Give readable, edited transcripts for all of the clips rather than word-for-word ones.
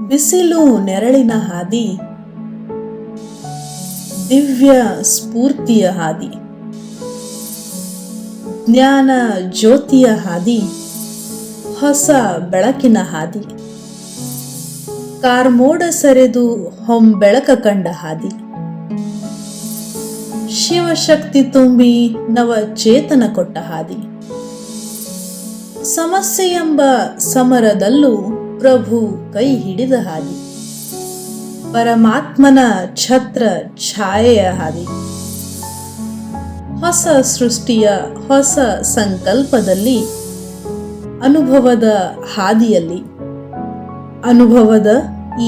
ಬಿಸಿಲು ನೆರಳಿನ ಹಾದಿ, ದಿವ್ಯ ಸ್ಫೂರ್ತಿಯ ಹಾದಿ, ಜ್ಞಾನ ಜ್ಯೋತಿಯ ಹಾದಿ, ಹೊಸ ಬೆಳಕಿನ ಹಾದಿ, ಕಾರ್ಮೋಡ ಸೆರೆದು ಹೊಂಬೆಳಕ ಕಂಡ ಹಾದಿ, ಶಿವಶಕ್ತಿ ತುಂಬಿ ನವ ಚೇತನ ಕೊಟ್ಟ ಹಾದಿ. ಸಮಸ್ಯೆ ಎಂಬ ಸಮರದಲ್ಲೂ ಪ್ರಭು ಕೈ ಹಿಡಿದ ಹಾದಿ, ಪರಮಾತ್ಮನ ಛತ್ರ ಛಾಯೆಯ ಹಾದಿ, ಹೊಸ ಸೃಷ್ಟಿಯ ಹೊಸ ಸಂಕಲ್ಪದಲ್ಲಿ, ಅನುಭವದ ಹಾದಿಯಲ್ಲಿ, ಅನುಭವದ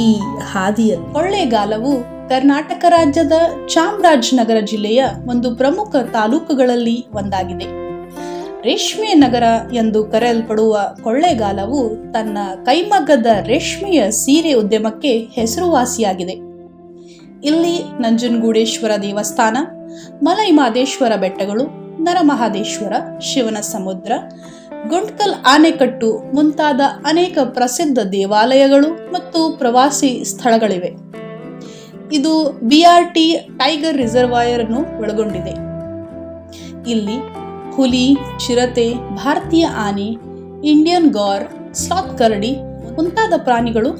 ಈ ಹಾದಿಯಲ್ಲಿ. ಕೊಳ್ಳೇಗಾಲವು ಕರ್ನಾಟಕ ರಾಜ್ಯದ ಚಾಮರಾಜನಗರ ಜಿಲ್ಲೆಯ ಒಂದು ಪ್ರಮುಖ ತಾಲೂಕುಗಳಲ್ಲಿ ಒಂದಾಗಿದೆ. ರೇಷ್ಮೆ ನಗರ ಎಂದು ಕರೆಯಲ್ಪಡುವ ಕೊಳ್ಳೇಗಾಲವು ತನ್ನ ಕೈಮಗ್ಗದ ರೇಷ್ಮೆಯ ಸೀರೆ ಉದ್ಯಮಕ್ಕೆ ಹೆಸರುವಾಸಿಯಾಗಿದೆ. ಇಲ್ಲಿ ನಂಜನಗೂಡೇಶ್ವರ ದೇವಸ್ಥಾನ, ಮಲೈಮಾದೇಶ್ವರ ಬೆಟ್ಟಗಳು, ನರಮಹಾದೇಶ್ವರ, ಶಿವನ ಸಮುದ್ರ, ಗುಂಡ್ಕಲ್ ಆನೆಕಟ್ಟು ಮುಂತಾದ ಅನೇಕ ಪ್ರಸಿದ್ಧ ದೇವಾಲಯಗಳು ಮತ್ತು ಪ್ರವಾಸಿ ಸ್ಥಳಗಳಿವೆ. ಇದು BRT ಟೈಗರ್ ರಿಸರ್ವಾಯರ್ ಅನ್ನು ಒಳಗೊಂಡಿದೆ. ಇಲ್ಲಿ ಹುಲಿ, ಚಿರತೆ, ಭಾರತೀಯ ಆನೆ, ಇಂಡಿಯನ್ ಗಾರ್, ಸ್ಲಾತ್ ಕರಡಿ ಮುಂತಾದ ಪ್ರಾಣಿಗಳು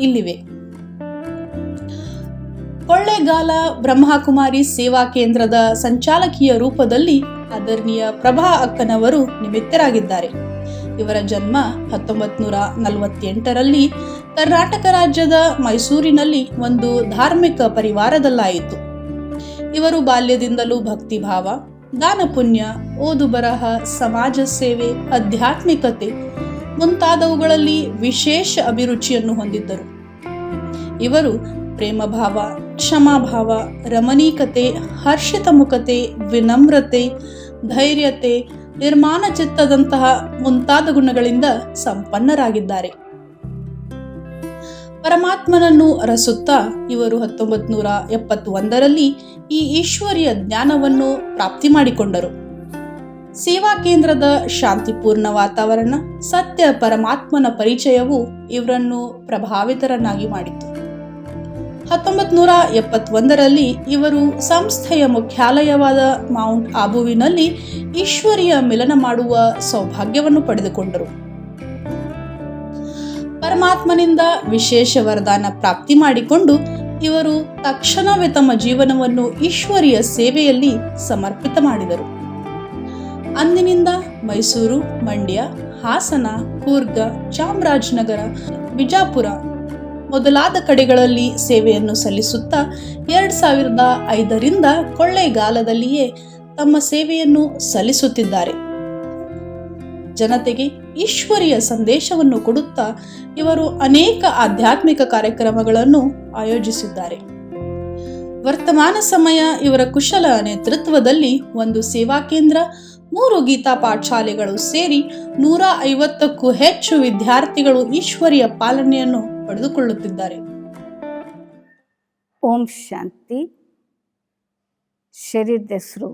ಇಲ್ಲಿವೆ. ಕೊಳ್ಳೇಗಾಲ ಬ್ರಹ್ಮಕುಮಾರಿ ಸೇವಾ ಕೇಂದ್ರದ ಸಂಚಾಲಕಿಯ ರೂಪದಲ್ಲಿ ಆದರಣೀಯ ಪ್ರಭಾ ಅಕ್ಕನವರು ನಿಮಿತ್ತರಾಗಿದ್ದಾರೆ. ಇವರ ಜನ್ಮ 1948ರಲ್ಲಿ ಕರ್ನಾಟಕ ರಾಜ್ಯದ ಮೈಸೂರಿನಲ್ಲಿ ಒಂದು ಧಾರ್ಮಿಕ ಪರಿವಾರದಲ್ಲಾಯಿತು. ಇವರು ಬಾಲ್ಯದಿಂದಲೂ ಭಕ್ತಿಭಾವ, ದಾನ ಪುಣ್ಯ, ಓದು ಬರಹ, ಸಮಾಜ ಸೇವೆ, ಆಧ್ಯಾತ್ಮಿಕತೆ ಮುಂತಾದವುಗಳಲ್ಲಿ ವಿಶೇಷ ಅಭಿರುಚಿಯನ್ನು ಹೊಂದಿದ್ದರು. ಇವರು ಪ್ರೇಮಭಾವ, ಕ್ಷಮಾಭಾವ, ರಮಣೀಕತೆ, ಹರ್ಷಿತ ಮುಖತೆ, ವಿನಮ್ರತೆ, ಧೈರ್ಯತೆ, ನಿರ್ಮಾಣ ಚಿತ್ತದಂತಹ ಮುಂತಾದ ಗುಣಗಳಿಂದ ಸಂಪನ್ನರಾಗಿದ್ದಾರೆ. ಪರಮಾತ್ಮನನ್ನು ಅರಸುತ್ತಾ ಇವರು 1971ರಲ್ಲಿ ಈ ಈಶ್ವರಿಯ ಜ್ಞಾನವನ್ನು ಪ್ರಾಪ್ತಿ ಮಾಡಿಕೊಂಡರು. ಸೇವಾ ಕೇಂದ್ರದ ಶಾಂತಿಪೂರ್ಣ ವಾತಾವರಣ, ಸತ್ಯ ಪರಮಾತ್ಮನ ಪರಿಚಯವು ಇವರನ್ನು ಪ್ರಭಾವಿತರನ್ನಾಗಿ ಮಾಡಿತು. 1971ರಲ್ಲಿ ಇವರು ಸಂಸ್ಥೆಯ ಮುಖ್ಯಾಲಯವಾದ ಮೌಂಟ್ ಆಬುವಿನಲ್ಲಿ ಈಶ್ವರಿಯ ಮಿಲನ ಮಾಡುವ ಸೌಭಾಗ್ಯವನ್ನು ಪಡೆದುಕೊಂಡರು. ಪರಮಾತ್ಮನಿಂದ ವಿಶೇಷ ವರದಾನ ಪ್ರಾಪ್ತಿ ಮಾಡಿಕೊಂಡು ಇವರು ತಕ್ಷಣವೇ ತಮ್ಮ ಜೀವನವನ್ನು ಈಶ್ವರಿಯ ಸೇವೆಯಲ್ಲಿ ಸಮರ್ಪಿತ ಮಾಡಿದರು. ಅಂದಿನಿಂದ ಮೈಸೂರು, ಮಂಡ್ಯ, ಹಾಸನ, ಕೂರ್ಗ, ಚಾಮರಾಜನಗರ, ಬಿಜಾಪುರ ಮೊದಲಾದ ಕಡೆಗಳಲ್ಲಿ ಸೇವೆಯನ್ನು ಸಲ್ಲಿಸುತ್ತಾ 2005ರಿಂದ ಕೊಳ್ಳೇಗಾಲದಲ್ಲಿಯೇ ತಮ್ಮ ಸೇವೆಯನ್ನು ಸಲ್ಲಿಸುತ್ತಿದ್ದಾರೆ. ಜನತೆಗೆ ಈಶ್ವರಿಯ ಸಂದೇಶವನ್ನು ಕೊಡುತ್ತಾ ಇವರು ಅನೇಕ ಆಧ್ಯಾತ್ಮಿಕ ಕಾರ್ಯಕ್ರಮಗಳನ್ನು ಆಯೋಜಿಸಿದ್ದಾರೆ. ವರ್ತಮಾನ ಸಮಯ ಇವರ ಕುಶಲ ನೇತೃತ್ವದಲ್ಲಿ ಒಂದು ಸೇವಾ ಕೇಂದ್ರ, 3 ಗೀತಾ ಪಾಠಶಾಲೆಗಳು ಸೇರಿ 150ಕ್ಕೂ ಹೆಚ್ಚು ವಿದ್ಯಾರ್ಥಿಗಳು ಈಶ್ವರಿಯ ಪಾಲನೆಯನ್ನು ಪಡೆದುಕೊಳ್ಳುತ್ತಿದ್ದಾರೆ. ಓಂ ಶಾಂತಿ. ಶರೀರದ ಹೆಸರು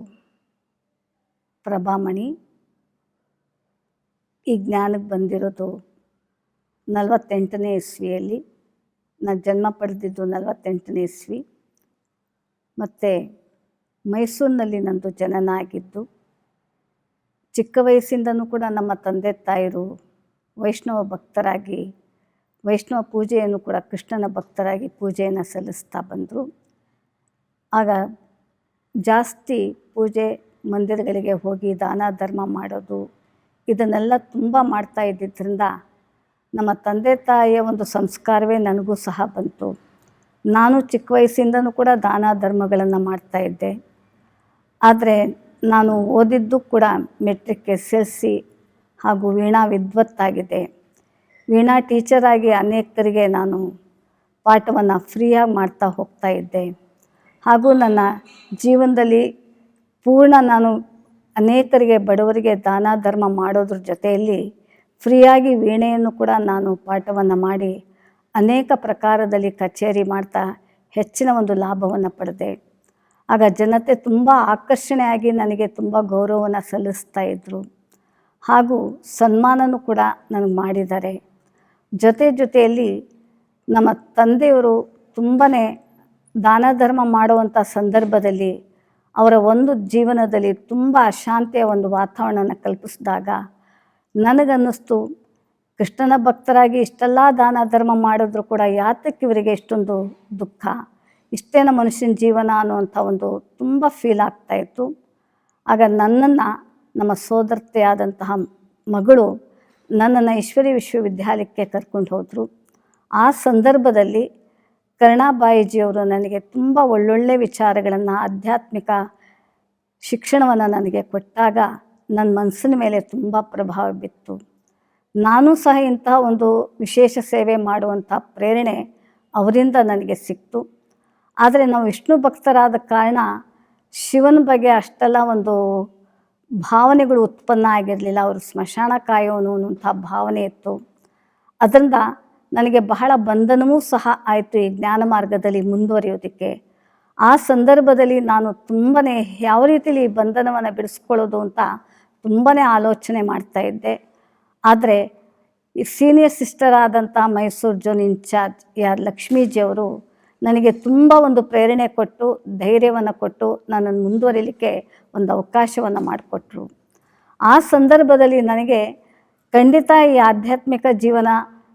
ಪ್ರಭಾಮಣಿ. ಈ ಜ್ಞಾನಕ್ಕೆ ಬಂದಿರೋದು 48ನೇ ಇಸ್ವಿಯಲ್ಲಿ. ನಾನು ಜನ್ಮ ಪಡೆದಿದ್ದು 48ನೇ ಇಸ್ವಿ. ಮತ್ತು ಮೈಸೂರಿನಲ್ಲಿ ನಂದು ಜನನ ಆಗಿದ್ದು. ಚಿಕ್ಕ ವಯಸ್ಸಿಂದನೂ ಕೂಡ ನಮ್ಮ ತಂದೆ ತಾಯಿರು ವೈಷ್ಣವ ಭಕ್ತರಾಗಿ, ವೈಷ್ಣವ ಪೂಜೆಯನ್ನು ಕೂಡ ಕೃಷ್ಣನ ಭಕ್ತರಾಗಿ ಪೂಜೆಯನ್ನು ಸಲ್ಲಿಸ್ತಾ ಬಂದರು. ಆಗ ಜಾಸ್ತಿ ಪೂಜೆ ಮಂದಿರಗಳಿಗೆ ಹೋಗಿ ದಾನ ಧರ್ಮ ಮಾಡೋದು ಇದನ್ನೆಲ್ಲ ತುಂಬ ಮಾಡ್ತಾ ಇದ್ದಿದ್ದರಿಂದ ನಮ್ಮ ತಂದೆ ತಾಯಿಯ ಒಂದು ಸಂಸ್ಕಾರವೇ ನನಗೂ ಸಹ ಬಂತು. ನಾನು ಚಿಕ್ಕ ವಯಸ್ಸಿಂದನೂ ಕೂಡ ದಾನ ಧರ್ಮಗಳನ್ನು ಮಾಡ್ತಾಯಿದ್ದೆ. ಆದರೆ ನಾನು ಓದಿದ್ದು ಕೂಡ ಮೆಟ್ರಿಕ್ SSLC ಹಾಗೂ ವೀಣಾ ವಿದ್ವತ್ತಾಗಿದೆ. ವೀಣಾ ಟೀಚರಾಗಿ ಅನೇಕರಿಗೆ ನಾನು ಪಾಠವನ್ನು ಫ್ರೀಯಾಗಿ ಮಾಡ್ತಾ ಹೋಗ್ತಾ ಇದ್ದೆ. ಹಾಗೂ ನನ್ನ ಜೀವನದಲ್ಲಿ ಪೂರ್ಣ ನಾನು ಅನೇಕರಿಗೆ, ಬಡವರಿಗೆ ದಾನ ಧರ್ಮ ಮಾಡೋದ್ರ ಜೊತೆಯಲ್ಲಿ ಫ್ರೀಯಾಗಿ ವೀಣೆಯನ್ನು ಕೂಡ ನಾನು ಪಾಠವನ್ನು ಮಾಡಿ ಅನೇಕ ಪ್ರಕಾರದಲ್ಲಿ ಕಚೇರಿ ಮಾಡ್ತಾ ಹೆಚ್ಚಿನ ಒಂದು ಲಾಭವನ್ನು ಪಡೆದೆ. ಆಗ ಜನತೆ ತುಂಬ ಆಕರ್ಷಣೆಯಾಗಿ ನನಗೆ ತುಂಬ ಗೌರವವನ್ನು ಸಲ್ಲಿಸ್ತಾ ಇದ್ದರು. ಹಾಗೂ ಸನ್ಮಾನನೂ ಕೂಡ ನನಗೆ ಮಾಡಿದ್ದಾರೆ. ಜೊತೆಯಲ್ಲಿ ನಮ್ಮ ತಂದೆಯವರು ತುಂಬಾ ದಾನ ಧರ್ಮ ಮಾಡುವಂಥ ಸಂದರ್ಭದಲ್ಲಿ ಅವರ ಒಂದು ಜೀವನದಲ್ಲಿ ತುಂಬ ಅಶಾಂತಿಯ ಒಂದು ವಾತಾವರಣನ ಕಲ್ಪಿಸಿದಾಗ ನನಗನ್ನಿಸ್ತು, ಕೃಷ್ಣನ ಭಕ್ತರಾಗಿ ಇಷ್ಟೆಲ್ಲ ದಾನ ಧರ್ಮ ಮಾಡಿದ್ರು ಕೂಡ ಯಾತಕ್ಕೆ ಇವರಿಗೆ ಇಷ್ಟೊಂದು ದುಃಖ, ಇಷ್ಟೇನ ಮನುಷ್ಯನ ಜೀವನ ಅನ್ನುವಂಥ ಒಂದು ತುಂಬ ಫೀಲ್ ಆಗ್ತಾಯಿತ್ತು. ಆಗ ನನ್ನನ್ನು ನಮ್ಮ ಸೋದರತೆಯಾದಂತಹ ಮಗಳು ನನ್ನನ್ನು ಈಶ್ವರಿ ವಿಶ್ವವಿದ್ಯಾಲಯಕ್ಕೆ ಕರ್ಕೊಂಡು ಹೋದರು. ಆ ಸಂದರ್ಭದಲ್ಲಿ ಕರುಣಾಬಾಯಿಜಿಯವರು ನನಗೆ ತುಂಬ ಒಳ್ಳೊಳ್ಳೆ ವಿಚಾರಗಳನ್ನು, ಆಧ್ಯಾತ್ಮಿಕ ಶಿಕ್ಷಣವನ್ನು ನನಗೆ ಕೊಟ್ಟಾಗ ನನ್ನ ಮನಸ್ಸಿನ ಮೇಲೆ ತುಂಬ ಪ್ರಭಾವ ಬಿತ್ತು. ನಾನು ಸಹ ಇಂತಹ ಒಂದು ವಿಶೇಷ ಸೇವೆ ಮಾಡುವಂಥ ಪ್ರೇರಣೆ ಅವರಿಂದ ನನಗೆ ಸಿಕ್ತು. ಆದರೆ ನಾವು ವಿಷ್ಣು ಭಕ್ತರಾದ ಕಾರಣ ಶಿವನ ಬಗ್ಗೆ ಅಷ್ಟೆಲ್ಲ ಒಂದು ಭಾವನೆಗಳು ಉತ್ಪನ್ನ ಆಗಿರಲಿಲ್ಲ. ಅವರು ಸ್ಮಶಾನ ಕಾಯೋನು ಅನ್ನುವಂಥ ಭಾವನೆ ಇತ್ತು. ಅದರಿಂದ ನನಗೆ ಬಹಳ ಬಂಧನವೂ ಸಹ ಆಯಿತು ಈ ಜ್ಞಾನ ಮಾರ್ಗದಲ್ಲಿ ಮುಂದುವರಿಯೋದಕ್ಕೆ. ಆ ಸಂದರ್ಭದಲ್ಲಿ ನಾನು ತುಂಬಾ ಯಾವ ರೀತಿಯಲ್ಲಿ ಈ ಬಂಧನವನ್ನು ಬಿಡಿಸ್ಕೊಳ್ಳೋದು ಅಂತ ತುಂಬಾ ಆಲೋಚನೆ ಮಾಡ್ತಾಯಿದ್ದೆ. ಆದರೆ ಈ ಸೀನಿಯರ್ ಸಿಸ್ಟರ್ ಆದಂಥ ಮೈಸೂರು ಝೋನ್ ಇನ್ಚಾರ್ಜ್ ಲಕ್ಷ್ಮೀಜಿಯವರು ನನಗೆ ತುಂಬ ಒಂದು ಪ್ರೇರಣೆ ಕೊಟ್ಟು, ಧೈರ್ಯವನ್ನು ಕೊಟ್ಟು ನನ್ನನ್ನು ಮುಂದುವರಿಲಿಕ್ಕೆ ಒಂದು ಅವಕಾಶವನ್ನು ಮಾಡಿಕೊಟ್ರು. ಆ ಸಂದರ್ಭದಲ್ಲಿ ನನಗೆ ಖಂಡಿತ ಈ ಆಧ್ಯಾತ್ಮಿಕ ಜೀವನ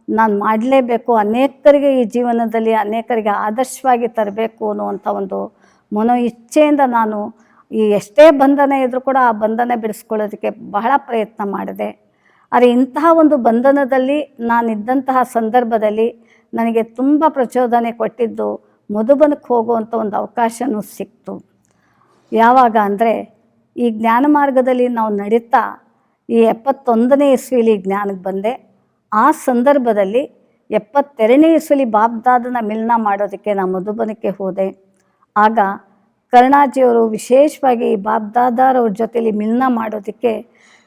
ನಾನು ಮಾಡಲೇಬೇಕು, ಅನೇಕರಿಗೆ ಈ ಜೀವನದಲ್ಲಿ ಅನೇಕರಿಗೆ ಆದರ್ಶವಾಗಿ ತರಬೇಕು ಅನ್ನುವಂಥ ಒಂದು ಮನೋ ಇಚ್ಛೆಯಿಂದ ನಾನು ಈ ಎಷ್ಟೇ ಬಂಧನ ಇದ್ದರೂ ಕೂಡ ಆ ಬಂಧನ ಬಿಡಿಸ್ಕೊಳ್ಳೋದಕ್ಕೆ ಬಹಳ ಪ್ರಯತ್ನ ಮಾಡಿದೆ. ಆದರೆ ಇಂತಹ ಒಂದು ಬಂಧನದಲ್ಲಿ ನಾನಿದ್ದಂತಹ ಸಂದರ್ಭದಲ್ಲಿ ನನಗೆ ತುಂಬ ಪ್ರಚೋದನೆ ಕೊಟ್ಟಿದ್ದು ಮಧುಬನಕ್ಕೆ ಹೋಗುವಂಥ ಒಂದು ಅವಕಾಶವೂ ಸಿಕ್ತು. ಯಾವಾಗ ಅಂದರೆ ಈ ಜ್ಞಾನ ಮಾರ್ಗದಲ್ಲಿ ನಾವು ನಡೀತಾ ಈ 71ನೇ ಇಸ್ವಿಲಿ ಜ್ಞಾನಕ್ಕೆ ಬಂದೆ. ಆ ಸಂದರ್ಭದಲ್ಲಿ 72ನೇ ಇಸ್ವಿಲಿ ಬಾಬ್ದಾದನ ಮಿಲನ ಮಾಡೋದಕ್ಕೆ ನಾನು ಮಧುಬನಕ್ಕೆ ಹೋದೆ. ಆಗ ಕರುಣಾಜಿಯವರು ವಿಶೇಷವಾಗಿ ಬಾಬ್ದಾದರವ್ರ ಜೊತೆಲಿ ಮಿಲನ ಮಾಡೋದಕ್ಕೆ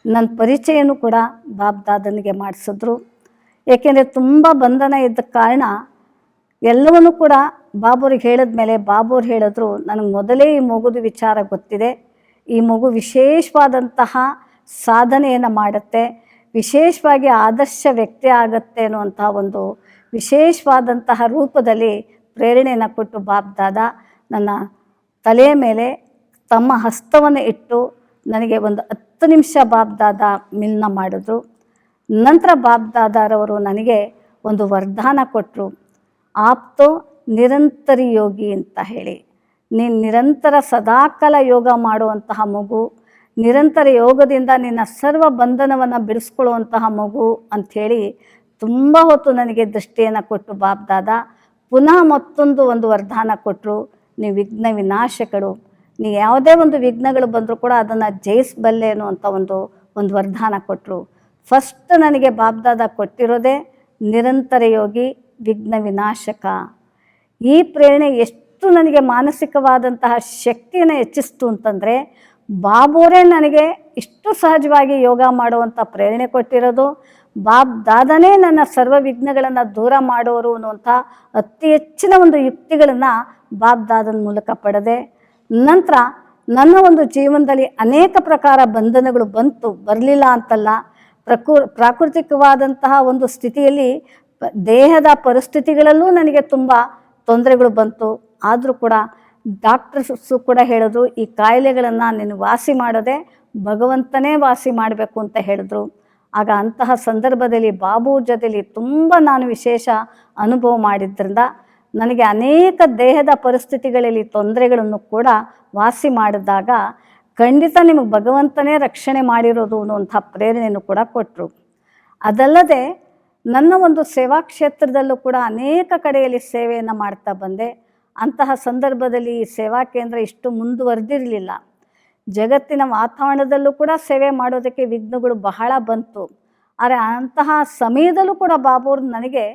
ನನ್ನ ಪರಿಚಯನೂ ಕೂಡ ಬಾಬ್ದಾದನಿಗೆ ಮಾಡಿಸಿದ್ರು. ಏಕೆಂದರೆ ತುಂಬ ಬಂಧನ ಇದ್ದ ಕಾರಣ ಎಲ್ಲವನ್ನೂ ಕೂಡ ಬಾಬುರಿಗೆ ಹೇಳಿದ್ಮೇಲೆ ಬಾಬುವ್ರು ಹೇಳಿದ್ರು, ನನಗೆ ಮೊದಲೇ ಈ ಮಗುದು ವಿಚಾರ ಗೊತ್ತಿದೆ, ಈ ಮಗು ವಿಶೇಷವಾದಂತಹ ಸಾಧನೆಯನ್ನು ಮಾಡುತ್ತೆ, ವಿಶೇಷವಾಗಿ ಆದರ್ಶ ವ್ಯಕ್ತಿ ಆಗುತ್ತೆ ಅನ್ನುವಂಥ ಒಂದು ವಿಶೇಷವಾದಂತಹ ರೂಪದಲ್ಲಿ ಪ್ರೇರಣೆಯನ್ನು ಕೊಟ್ಟು ಬಾಬ್ದಾದ ನನ್ನ ತಲೆಯ ಮೇಲೆ ತಮ್ಮ ಹಸ್ತವನ್ನು ಇಟ್ಟು ನನಗೆ ಒಂದು 10 ನಿಮಿಷ ಬಾಬ್ದಾದ ಮಿಲನ ಮಾಡಿದ್ರು. ನಂತರ ಬಾಬ್ದಾದರವರು ನನಗೆ ಒಂದು ವರದಾನ ಕೊಟ್ಟರು, ಆಪ್ತೋ ನಿರಂತರಿ ಯೋಗಿ ಅಂತ ಹೇಳಿ. ನೀನು ನಿರಂತರ ಸದಾಕಾಲ ಯೋಗ ಮಾಡುವಂತಹ ಮಗು, ನಿರಂತರ ಯೋಗದಿಂದ ನಿನ್ನ ಸರ್ವ ಬಂಧನವನ್ನು ಬಿಡಿಸ್ಕೊಳ್ಳುವಂತಹ ಮಗು ಅಂಥೇಳಿ ತುಂಬ ಹೊತ್ತು ನನಗೆ ದೃಷ್ಟಿಯನ್ನು ಕೊಟ್ಟು ಬಾಬ್ದಾದ ಪುನಃ ಮತ್ತೊಂದು ಒಂದು ವರದಾನ ಕೊಟ್ಟರು, ನೀವು ವಿಘ್ನ ವಿನಾಶಕರು, ನೀವು ಯಾವುದೇ ಒಂದು ವಿಘ್ನಗಳು ಬಂದರೂ ಕೂಡ ಅದನ್ನು ಜಯಿಸಬಲ್ಲೆ ಅನ್ನುವಂಥ ಒಂದು ವರದಾನ ಕೊಟ್ಟರು. ಫಸ್ಟ್ ನನಗೆ ಬಾಬ್ದಾದ ಕೊಟ್ಟಿರೋದೇ ನಿರಂತರ ಯೋಗಿ, ವಿಘ್ನ ವಿನಾಶಕ. ಈ ಪ್ರೇರಣೆ ಎಷ್ಟು ನನಗೆ ಮಾನಸಿಕವಾದಂತಹ ಶಕ್ತಿಯನ್ನು ಹೆಚ್ಚಿಸ್ತು ಅಂತಂದರೆ, ಬಾಬುವರೇ ನನಗೆ ಇಷ್ಟು ಸಹಜವಾಗಿ ಯೋಗ ಮಾಡುವಂಥ ಪ್ರೇರಣೆ ಕೊಟ್ಟಿರೋದು, ಬಾಬ್ದಾದನೇ ನನ್ನ ಸರ್ವ ವಿಘ್ನಗಳನ್ನು ದೂರ ಮಾಡೋರು ಅನ್ನುವಂಥ ಅತಿ ಹೆಚ್ಚಿನ ಒಂದು ಯುಕ್ತಿಗಳನ್ನು ಬಾಬ್ದಾದನ ಮೂಲಕ ಪಡೆದೆ. ನಂತರ ನನ್ನ ಒಂದು ಜೀವನದಲ್ಲಿ ಅನೇಕ ಪ್ರಕಾರ ಬಂಧನಗಳು ಬಂತು, ಬರಲಿಲ್ಲ ಅಂತಲ್ಲ. ಪ್ರಾಕೃತಿಕವಾದಂತಹ ಒಂದು ಸ್ಥಿತಿಯಲ್ಲಿ ದೇಹದ ಪರಿಸ್ಥಿತಿಗಳಲ್ಲೂ ನನಗೆ ತುಂಬ ತೊಂದರೆಗಳು ಬಂತು. ಆದರೂ ಕೂಡ ಡಾಕ್ಟರ್ಸು ಕೂಡ ಹೇಳಿದ್ರು, ಈ ಕಾಯಿಲೆಗಳನ್ನು ನೀನು ವಾಸಿ ಮಾಡೋದೇ ಭಗವಂತನೇ ವಾಸಿ ಮಾಡಬೇಕು ಅಂತ ಹೇಳಿದ್ರು. ಆಗ ಅಂತಹ ಸಂದರ್ಭದಲ್ಲಿ ಬಾಬು ಜೊತೆಲಿ ತುಂಬ ನಾನು ವಿಶೇಷ ಅನುಭವ ಮಾಡಿದ್ದರಿಂದ ನನಗೆ ಅನೇಕ ದೇಹದ ಪರಿಸ್ಥಿತಿಗಳಲ್ಲಿ ತೊಂದರೆಗಳನ್ನು ಕೂಡ ವಾಸಿ ಮಾಡಿದಾಗ ಖಂಡಿತ ನಿಮಗೆ ಭಗವಂತನೇ ರಕ್ಷಣೆ ಮಾಡಿರೋದು ಅನ್ನುವಂಥ ಪ್ರೇರಣೆಯನ್ನು ಕೂಡ ಕೊಟ್ಟರು. ಅದಲ್ಲದೆ ನನ್ನ ಒಂದು ಸೇವಾ ಕ್ಷೇತ್ರದಲ್ಲೂ ಕೂಡ ಅನೇಕ ಕಡೆಯಲ್ಲಿ ಸೇವೆಯನ್ನು ಮಾಡ್ತಾ ಬಂದೆ. ಅಂತಹ ಸಂದರ್ಭದಲ್ಲಿ ಈ ಸೇವಾ ಕೇಂದ್ರ ಇಷ್ಟು ಮುಂದುವರೆದಿರಲಿಲ್ಲ. ಜಗತ್ತಿನ ವಾತಾವರಣದಲ್ಲೂ ಕೂಡ ಸೇವೆ ಮಾಡೋದಕ್ಕೆ ವಿಘ್ನಗಳು ಬಹಳ ಬಂತು. ಆದರೆ ಅಂತಹ ಸಮಯದಲ್ಲೂ ಕೂಡ ಬಾಬುವ್ರು ನನಗೆ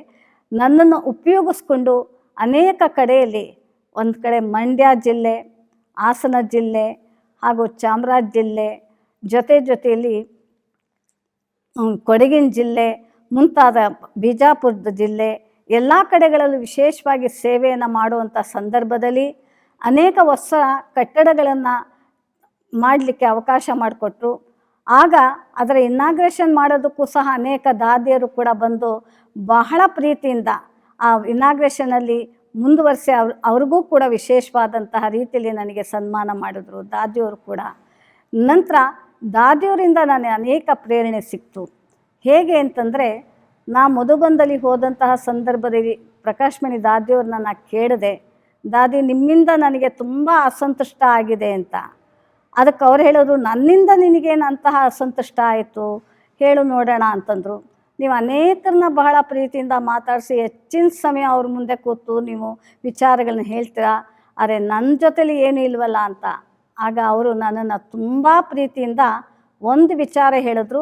ನನ್ನನ್ನು ಉಪಯೋಗಿಸ್ಕೊಂಡು ಅನೇಕ ಕಡೆಯಲ್ಲಿ, ಒಂದು ಕಡೆ ಮಂಡ್ಯ ಜಿಲ್ಲೆ, ಹಾಸನ ಜಿಲ್ಲೆ ಹಾಗೂ ಚಾಮರಾಜ ಜಿಲ್ಲೆ, ಜೊತೆಯಲ್ಲಿ ಕೊಡಗಿನ ಜಿಲ್ಲೆ ಮುಂತಾದ ಬಿಜಾಪುರದ ಜಿಲ್ಲೆ ಎಲ್ಲ ಕಡೆಗಳಲ್ಲೂ ವಿಶೇಷವಾಗಿ ಸೇವೆಯನ್ನು ಮಾಡುವಂಥ ಸಂದರ್ಭದಲ್ಲಿ ಅನೇಕ ಹೊಸ ಕಟ್ಟಡಗಳನ್ನು ಮಾಡಲಿಕ್ಕೆ ಅವಕಾಶ ಮಾಡಿಕೊಟ್ರು. ಆಗ ಅದರ ಇನಾಗ್ರೇಷನ್ ಮಾಡೋದಕ್ಕೂ ಸಹ ಅನೇಕ ದಾದಿಯರು ಕೂಡ ಬಂದು ಬಹಳ ಪ್ರೀತಿಯಿಂದ ಆ ಇನಾಗ್ರೇಷನಲ್ಲಿ ಮುಂದುವರಿಸಿ ಅವ್ರಿಗೂ ಕೂಡ ವಿಶೇಷವಾದಂತಹ ರೀತಿಯಲ್ಲಿ ನನಗೆ ಸನ್ಮಾನ ಮಾಡಿದ್ರು ದಾದಿಯವರು ಕೂಡ. ನಂತರ ದಾದಿಯವರಿಂದ ನನಗೆ ಅನೇಕ ಪ್ರೇರಣೆ ಸಿಕ್ತು. ಹೇಗೆ ಅಂತಂದರೆ, ನಾ ಮಧುಬನದಲ್ಲಿ ಹೋದಂತಹ ಸಂದರ್ಭದಲ್ಲಿ ಪ್ರಕಾಶ್ಮಣಿ ದಾದಿಯವ್ರನ್ನ ನಾನು ಕೇಳಿದೆ, ದಾದಿ ನಿಮ್ಮಿಂದ ನನಗೆ ತುಂಬ ಅಸಂತುಷ್ಟ ಆಗಿದೆ ಅಂತ. ಅದಕ್ಕೆ ಅವ್ರು ಹೇಳಿದ್ರು, ನನ್ನಿಂದ ನಿನಗೇನು ಅಂತಹ ಅಸಂತುಷ್ಟ ಆಯಿತು ಹೇಳು ನೋಡೋಣ ಅಂತಂದರು. ನೀವು ಅನೇಕರನ್ನ ಬಹಳ ಪ್ರೀತಿಯಿಂದ ಮಾತಾಡಿಸಿ ಹೆಚ್ಚಿನ ಸಮಯ ಅವ್ರ ಮುಂದೆ ಕೂತು ನೀವು ವಿಚಾರಗಳನ್ನ ಹೇಳ್ತೀರಾ, ಆದರೆ ನನ್ನ ಜೊತೆಲಿ ಏನೂ ಇಲ್ವಲ್ಲ ಅಂತ. ಆಗ ಅವರು ನನ್ನನ್ನು ತುಂಬ ಪ್ರೀತಿಯಿಂದ ಒಂದು ವಿಚಾರ ಹೇಳಿದ್ರು,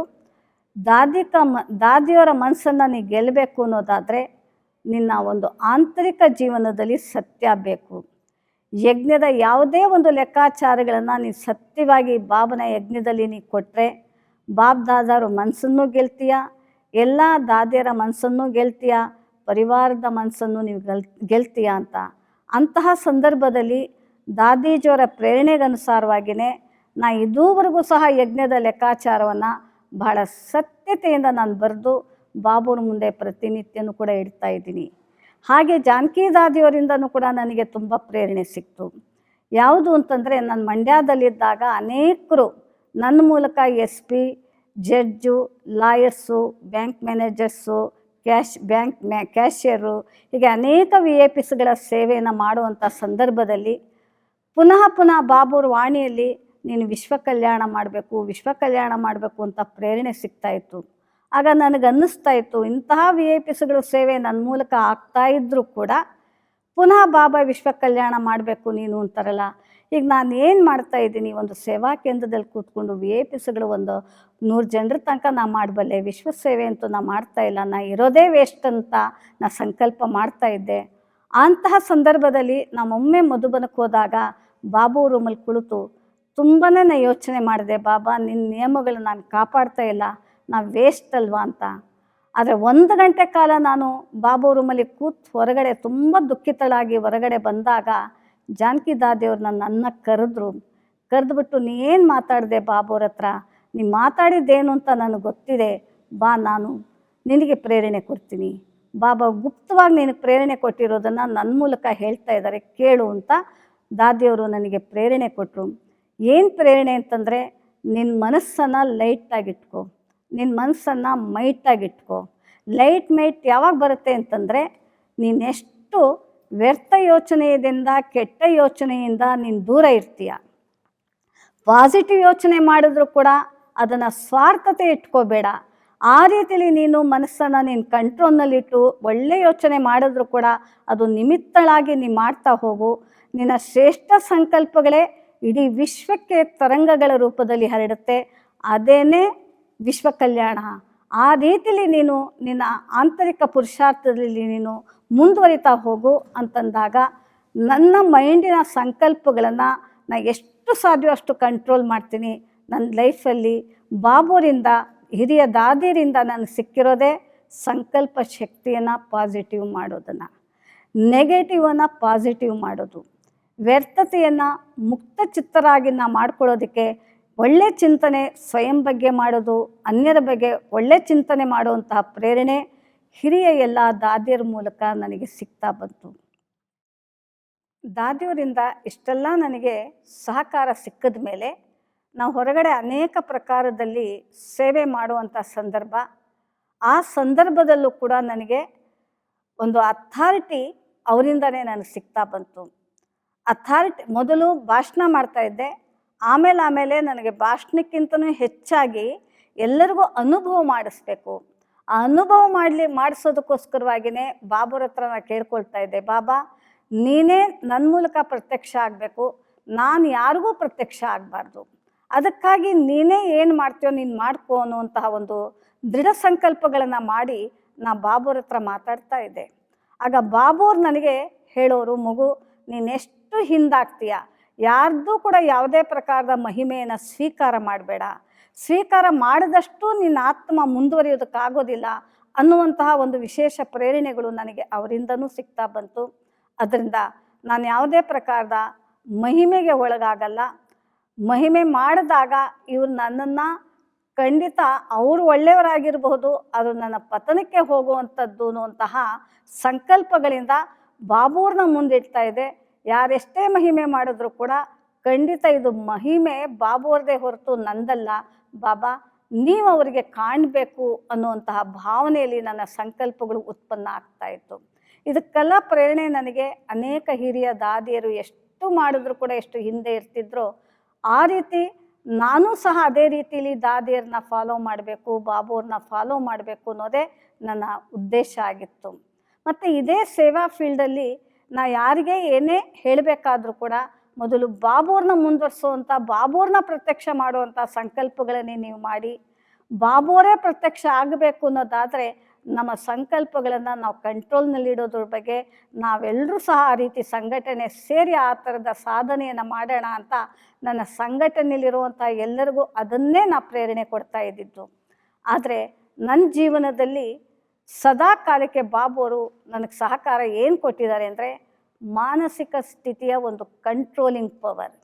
ದಾದಿಯವರ ಮನಸ್ಸನ್ನು ನೀ ಗೆಲ್ಲಬೇಕು ಅನ್ನೋದಾದರೆ ನಿನ್ನ ಒಂದು ಆಂತರಿಕ ಜೀವನದಲ್ಲಿ ಸತ್ಯ ಬೇಕು. ಯಜ್ಞದ ಯಾವುದೇ ಒಂದು ಲೆಕ್ಕಾಚಾರಗಳನ್ನು ನೀನು ಸತ್ಯವಾಗಿ ಬಾಬನ ಯಜ್ಞದಲ್ಲಿ ನೀ ಕೊಟ್ಟರೆ ಬಾಬ್ ದಾದಾರ ಮನಸ್ಸನ್ನು ಗೆಲ್ತೀಯ, ಎಲ್ಲ ದಾದಿಯರ ಮನಸ್ಸನ್ನು ಗೆಲ್ತೀಯ, ಪರಿವಾರದ ಮನಸ್ಸನ್ನು ನೀವು ಗೆಲ್ತೀಯ ಅಂತ. ಅಂತಹ ಸಂದರ್ಭದಲ್ಲಿ ದಾದೀಜಿಯವರ ಪ್ರೇರಣೆಗನುಸಾರವಾಗಿಯೇ ನಾ ಇದುವರೆಗೂ ಸಹ ಯಜ್ಞದ ಲೆಕ್ಕಾಚಾರವನ್ನು ಬಹಳ ಸತ್ಯತೆಯಿಂದ ನಾನು ಬರೆದು ಬಾಬುರ ಮುಂದೆ ಪ್ರತಿನಿತ್ಯನೂ ಕೂಡ ಇಡ್ತಾ ಇದ್ದೀನಿ. ಹಾಗೆ ಜಾನಕಿ ದಾದಿಯವರಿಂದನೂ ಕೂಡ ನನಗೆ ತುಂಬ ಪ್ರೇರಣೆ ಸಿಕ್ತು. ಯಾವುದು ಅಂತಂದರೆ, ನಾನು ಮಂಡ್ಯದಲ್ಲಿದ್ದಾಗ ಅನೇಕರು ನನ್ನ ಮೂಲಕ SP, judge, lawyers, bank managers, cashier, ಹೀಗೆ ಅನೇಕ VIPsಗಳ ಸೇವೆಯನ್ನು ಮಾಡುವಂಥ ಸಂದರ್ಭದಲ್ಲಿ ಪುನಃ ಬಾಬುರ ವಾಣಿಯಲ್ಲಿ ನೀನು ವಿಶ್ವ ಕಲ್ಯಾಣ ಮಾಡಬೇಕು ಅಂತ ಪ್ರೇರಣೆ ಸಿಗ್ತಾಯಿತ್ತು. ಆಗ ನನಗನ್ನಿಸ್ತಾ ಇತ್ತು, ಇಂತಹ VIPsಗಳ ಸೇವೆ ನನ್ನ ಮೂಲಕ ಆಗ್ತಾಯಿದ್ರೂ ಕೂಡ ಪುನಃ ಬಾಬಾ ವಿಶ್ವ ಕಲ್ಯಾಣ ಮಾಡಬೇಕು ನೀನು ಅಂತಾರಲ್ಲ. ಈಗ ನಾನು ಏನು ಮಾಡ್ತಾಯಿದ್ದೀನಿ, ಒಂದು ಸೇವಾ ಕೇಂದ್ರದಲ್ಲಿ ಕೂತ್ಕೊಂಡು VIPsಗಳು ಒಂದು 100 ಜನರ ತನಕ ನಾ ಮಾಡಬಲ್ಲೆ, ವಿಶ್ವ ಸೇವೆ ಅಂತೂ ನಾ ಮಾಡ್ತಾಯಿಲ್ಲ, ನಾ ಇರೋದೇ ವೇಸ್ಟ್ ಅಂತ ನಾ ಸಂಕಲ್ಪ ಮಾಡ್ತಾಯಿದ್ದೆ. ಅಂತಹ ಸಂದರ್ಭದಲ್ಲಿ ನಮ್ಮೊಮ್ಮೆ ಮಧುಬನಕ್ಕೆ ಹೋದಾಗ ಬಾಬು ರೂಮಲ್ಲಿ ಕುಳಿತು ತುಂಬಾ ನಾ ಯೋಚನೆ ಮಾಡಿದೆ, ಬಾಬಾ ನಿನ್ನ ನಿಯಮಗಳು ನಾನು ಕಾಪಾಡ್ತಾ ಇಲ್ಲ, ನಾ ವೇಸ್ಟ್ ಅಲ್ವಾ ಅಂತ. ಆದರೆ 1 ಗಂಟೆ ಕಾಲ ನಾನು ಬಾಬು ರೂಮಲ್ಲಿ ಕೂತು ಹೊರಗಡೆ ತುಂಬ ದುಃಖಿತಳಾಗಿ ಹೊರಗಡೆ ಬಂದಾಗ ಜಾನಕಿ ದಾದಿಯವ್ರು ನನ್ನ ಕರೆದ್ಬಿಟ್ಟು, ನೀ ಏನು ಮಾತಾಡಿದೆ ಬಾಬೋರ ಹತ್ರ, ನೀ ಮಾತಾಡಿದ್ದೇನು ಅಂತ ನನಗೆ ಗೊತ್ತಿದೆ, ಬಾ ನಾನು ನಿನಗೆ ಪ್ರೇರಣೆ ಕೊಡ್ತೀನಿ, ಬಾಬಾ ಗುಪ್ತವಾಗಿ ನಿನಗೆ ಪ್ರೇರಣೆ ಕೊಟ್ಟಿರೋದನ್ನು ನನ್ನ ಮೂಲಕ ಹೇಳ್ತಾ ಇದ್ದಾರೆ ಕೇಳು ಅಂತ ದಾದಿಯವರು ನನಗೆ ಪ್ರೇರಣೆ ಕೊಟ್ಟರು. ಏನು ಪ್ರೇರಣೆ ಅಂತಂದರೆ, ನಿನ್ನ ಮನಸ್ಸನ್ನು ಲೈಟಾಗಿಟ್ಕೊ, ನಿನ್ನ ಮನಸ್ಸನ್ನು ಮೈಟಾಗಿಟ್ಕೊ. ಮೈಟ್ ಯಾವಾಗ ಬರುತ್ತೆ ಅಂತಂದರೆ, ನೀನೆಷ್ಟು ವ್ಯರ್ಥ ಯೋಚನೆಯಿಂದ ಕೆಟ್ಟ ಯೋಚನೆಯಿಂದ ನೀನು ದೂರ ಇರ್ತೀಯ. ಪಾಸಿಟಿವ್ ಯೋಚನೆ ಮಾಡಿದ್ರೂ ಕೂಡ ಅದನ್ನು ಸ್ವಾರ್ಥತೆ ಇಟ್ಕೋಬೇಡ. ಆ ರೀತಿಯಲ್ಲಿ ನೀನು ಮನಸ್ಸನ್ನು ನೀನು ಕಂಟ್ರೋಲ್ನಲ್ಲಿಟ್ಟು ಒಳ್ಳೆಯ ಯೋಚನೆ ಮಾಡಿದ್ರೂ ಕೂಡ ಅದು ನಿಮಿತ್ತಳಾಗಿ ನೀನು ಮಾಡ್ತಾ ಹೋಗು. ನಿನ್ನ ಶ್ರೇಷ್ಠ ಸಂಕಲ್ಪಗಳೇ ಇಡೀ ವಿಶ್ವಕ್ಕೆ ತರಂಗಗಳ ರೂಪದಲ್ಲಿ ಹರಡುತ್ತೆ, ಅದೇನೇ ವಿಶ್ವ ಕಲ್ಯಾಣ. ಆ ರೀತಿಯಲ್ಲಿ ನೀನು ನಿನ್ನ ಆಂತರಿಕ ಪುರುಷಾರ್ಥದಲ್ಲಿ ನೀನು ಮುಂದುವರಿತಾ ಹೋಗು ಅಂತಂದಾಗ ನನ್ನ ಮೈಂಡಿನ ಸಂಕಲ್ಪಗಳನ್ನು ನಾನು ಎಷ್ಟು ಸಾಧ್ಯವೋ ಅಷ್ಟು ಕಂಟ್ರೋಲ್ ಮಾಡ್ತೀನಿ. ನನ್ನ ಲೈಫಲ್ಲಿ ಬಾಬೋರಿಂದ, ಹಿರಿಯ ದಾದಿಯರಿಂದ ನನಗೆ ಸಿಕ್ಕಿರೋದೇ ಸಂಕಲ್ಪ ಶಕ್ತಿಯನ್ನು ಪಾಸಿಟಿವ್ ಮಾಡೋದನ್ನು, ನೆಗೆಟಿವನ್ನು ಪಾಸಿಟಿವ್ ಮಾಡೋದು, ವ್ಯರ್ಥತೆಯನ್ನು ಮುಕ್ತ ಚಿತ್ತರಾಗಿ ನಾವು ಮಾಡ್ಕೊಳ್ಳೋದಕ್ಕೆ ಒಳ್ಳೆ ಚಿಂತನೆ, ಸ್ವಯಂ ಬಗ್ಗೆ ಮಾಡೋದು, ಅನ್ಯರ ಬಗ್ಗೆ ಒಳ್ಳೆ ಚಿಂತನೆ ಮಾಡುವಂತಹ ಪ್ರೇರಣೆ ಹಿರಿಯ ಎಲ್ಲ ದಾದಿಯರ ಮೂಲಕ ನನಗೆ ಸಿಗ್ತಾ ಬಂತು. ದಾದಿಯವರಿಂದ ಇಷ್ಟೆಲ್ಲ ನನಗೆ ಸಹಕಾರ ಸಿಕ್ಕಿದ ಮೇಲೆ ನಾವು ಹೊರಗಡೆ ಅನೇಕ ಪ್ರಕಾರದಲ್ಲಿ ಸೇವೆ ಮಾಡುವಂಥ ಸಂದರ್ಭ, ಆ ಸಂದರ್ಭದಲ್ಲೂ ಕೂಡ ನನಗೆ ಒಂದು ಅಥಾರಿಟಿ ಅವರಿಂದನೇ ನನಗೆ ಸಿಗ್ತಾ ಬಂತು. ಅಥಾರಿಟಿ ಮೊದಲು ಭಾಷಣ ಮಾಡ್ತಾಯಿದ್ದೆ, ಆಮೇಲೆ ನನಗೆ ಭಾಷಣಕ್ಕಿಂತನೂ ಹೆಚ್ಚಾಗಿ ಎಲ್ಲರಿಗೂ ಅನುಭವ ಮಾಡಿಸ್ಬೇಕು. ಆ ಅನುಭವ ಮಾಡಿಸೋದಕ್ಕೋಸ್ಕರವಾಗಿಯೇ ಬಾಬುರ ಹತ್ರ ನಾನು ಕೇಳ್ಕೊಳ್ತಾ ಇದ್ದೆ, ಬಾಬಾ ನೀನೇ ನನ್ನ ಮೂಲಕ ಪ್ರತ್ಯಕ್ಷ ಆಗಬೇಕು, ನಾನು ಯಾರಿಗೂ ಪ್ರತ್ಯಕ್ಷ ಆಗಬಾರ್ದು, ಅದಕ್ಕಾಗಿ ನೀನೇ ಏನು ಮಾಡ್ತೀಯೋ ನೀನು ಮಾಡ್ಕೋ ಅನ್ನುವಂತಹ ಒಂದು ದೃಢ ಸಂಕಲ್ಪಗಳನ್ನು ಮಾಡಿ ನಾ ಬಾಬುರ ಹತ್ರ ಮಾತಾಡ್ತಾ ಇದ್ದೆ. ಆಗ ಬಾಬುವ್ರು ನನಗೆ ಹೇಳೋರು, ಮಗು ನೀನೆಷ್ಟು ಹಿಂದಾಗ್ತೀಯ, ಯಾರ್ದು ಕೂಡ ಯಾವುದೇ ಪ್ರಕಾರದ ಮಹಿಮೆಯನ್ನು ಸ್ವೀಕಾರ ಮಾಡಬೇಡ, ಸ್ವೀಕಾರ ಮಾಡಿದಷ್ಟು ನಿನ್ನ ಆತ್ಮ ಮುಂದುವರಿಯೋದಕ್ಕಾಗೋದಿಲ್ಲ ಅನ್ನುವಂತಹ ಒಂದು ವಿಶೇಷ ಪ್ರೇರಣೆಗಳು ನನಗೆ ಅವರಿಂದನೂ ಸಿಗ್ತಾ ಬಂತು. ಅದರಿಂದ ನಾನು ಯಾವುದೇ ಪ್ರಕಾರದ ಮಹಿಮೆಗೆ ಒಳಗಾಗಲ್ಲ. ಮಹಿಮೆ ಮಾಡಿದಾಗ ಇವ್ರು ನನ್ನನ್ನು ಖಂಡಿತ ಅವರು ಒಳ್ಳೆಯವರಾಗಿರಬಹುದು, ಅದು ನನ್ನ ಪತನಕ್ಕೆ ಹೋಗುವಂಥದ್ದು ಅನ್ನುವಂತಹ ಸಂಕಲ್ಪಗಳಿಂದ ಬಾಬೂರನ್ನ ಮುಂದಿಡ್ತಾ ಇದೆ. ಯಾರೆಷ್ಟೇ ಮಹಿಮೆ ಮಾಡಿದ್ರು ಕೂಡ ಖಂಡಿತ ಇದು ಮಹಿಮೆ ಬಾಬೂರದೇ ಹೊರತು ನಂದಲ್ಲ. ಬಾಬಾ ನೀವು ಅವರಿಗೆ ಕಾಣಬೇಕು ಅನ್ನುವಂತಹ ಭಾವನೆಯಲ್ಲಿ ನನ್ನ ಸಂಕಲ್ಪಗಳು ಉತ್ಪನ್ನ ಆಗ್ತಾ ಇತ್ತು. ಇದಕ್ಕೆಲ್ಲ ಪ್ರೇರಣೆ ನನಗೆ ಅನೇಕ ಹಿರಿಯ ದಾದಿಯರು ಎಷ್ಟು ಮಾಡಿದ್ರು ಕೂಡ, ಎಷ್ಟು ಹಿಂದೆ ಇರ್ತಿದ್ರೋ ಆ ರೀತಿ ನಾನು ಸಹ ಅದೇ ರೀತಿಯಲ್ಲಿ ದಾದಿಯರನ್ನ ಫಾಲೋ ಮಾಡಬೇಕು, ಬಾಬೂರನ್ನ ಫಾಲೋ ಮಾಡಬೇಕು ಅನ್ನೋದೇ ನನ್ನ ಉದ್ದೇಶ ಆಗಿತ್ತು. ಮತ್ತು ಇದೇ ಸೇವಾ ಫೀಲ್ಡಲ್ಲಿ ನಾ ಯಾರಿಗೆ ಏನೇ ಹೇಳಬೇಕಾದ್ರೂ ಕೂಡ ಮೊದಲು ಬಾಬೂರನ್ನ ಮುಂದುವರಿಸುವಂಥ, ಬಾಬೂರನ್ನ ಪ್ರತ್ಯಕ್ಷ ಮಾಡುವಂಥ ಸಂಕಲ್ಪಗಳನ್ನೇ ನೀವು ಮಾಡಿ. ಬಾಬೂರೇ ಪ್ರತ್ಯಕ್ಷ ಆಗಬೇಕು ಅನ್ನೋದಾದರೆ ನಮ್ಮ ಸಂಕಲ್ಪಗಳನ್ನು ನಾವು ಕಂಟ್ರೋಲ್ನಲ್ಲಿಡೋದ್ರ ಬಗ್ಗೆ ನಾವೆಲ್ಲರೂ ಸಹ ಆ ರೀತಿ ಸಂಘಟನೆ ಸೇರಿ ಆ ಥರದ ಸಾಧನೆಯನ್ನು ಮಾಡೋಣ ಅಂತ ನನ್ನ ಸಂಘಟನೆಯಲ್ಲಿರುವಂಥ ಎಲ್ಲರಿಗೂ ಅದನ್ನೇ ನಾ ಪ್ರೇರಣೆ ಕೊಡ್ತಾ ಇದ್ದಿದ್ದು. ಆದರೆ ನನ್ನ ಜೀವನದಲ್ಲಿ ಸದಾ ಕಾಲಕ್ಕೆ ಬಾಬೂರು ನನಗೆ ಸಹಕಾರ ಏನು ಕೊಟ್ಟಿದ್ದಾರೆ ಅಂದರೆ, ಮಾನಸಿಕ ಸ್ಥಿತಿಯ ಒಂದು ಕಂಟ್ರೋಲಿಂಗ್ ಪವರ್.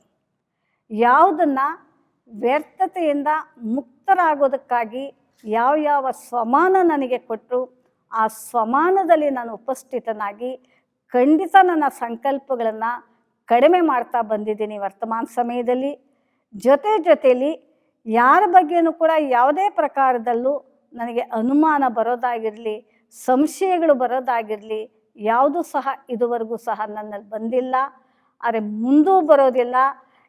ಯಾವುದನ್ನು ವ್ಯರ್ಥತೆಯಿಂದ ಮುಕ್ತರಾಗೋದಕ್ಕಾಗಿ ಯಾವ ಸ್ವಮಾನ ನನಗೆ ಕೊಟ್ಟರು ಆ ಸ್ವಮಾನದಲ್ಲಿ ನಾನು ಉಪಸ್ಥಿತನಾಗಿ ಖಂಡಿತ ನನ್ನ ಸಂಕಲ್ಪಗಳನ್ನು ಕಡಿಮೆ ಮಾಡ್ತಾ ಬಂದಿದ್ದೀನಿ ವರ್ತಮಾನ ಸಮಯದಲ್ಲಿ. ಜೊತೆಯಲ್ಲಿ ಯಾರ ಬಗ್ಗೆಯೂ ಕೂಡ ಯಾವುದೇ ಪ್ರಕಾರದಲ್ಲೂ ನನಗೆ ಅನುಮಾನ ಬರೋದಾಗಿರಲಿ, ಸಂಶಯಗಳು ಬರೋದಾಗಿರಲಿ ಯಾವುದೂ ಸಹ ಇದುವರೆಗೂ ಸಹ ನನ್ನಲ್ಲಿ ಬಂದಿಲ್ಲ. ಆದರೆ ಮುಂದೂ ಬರೋದಿಲ್ಲ.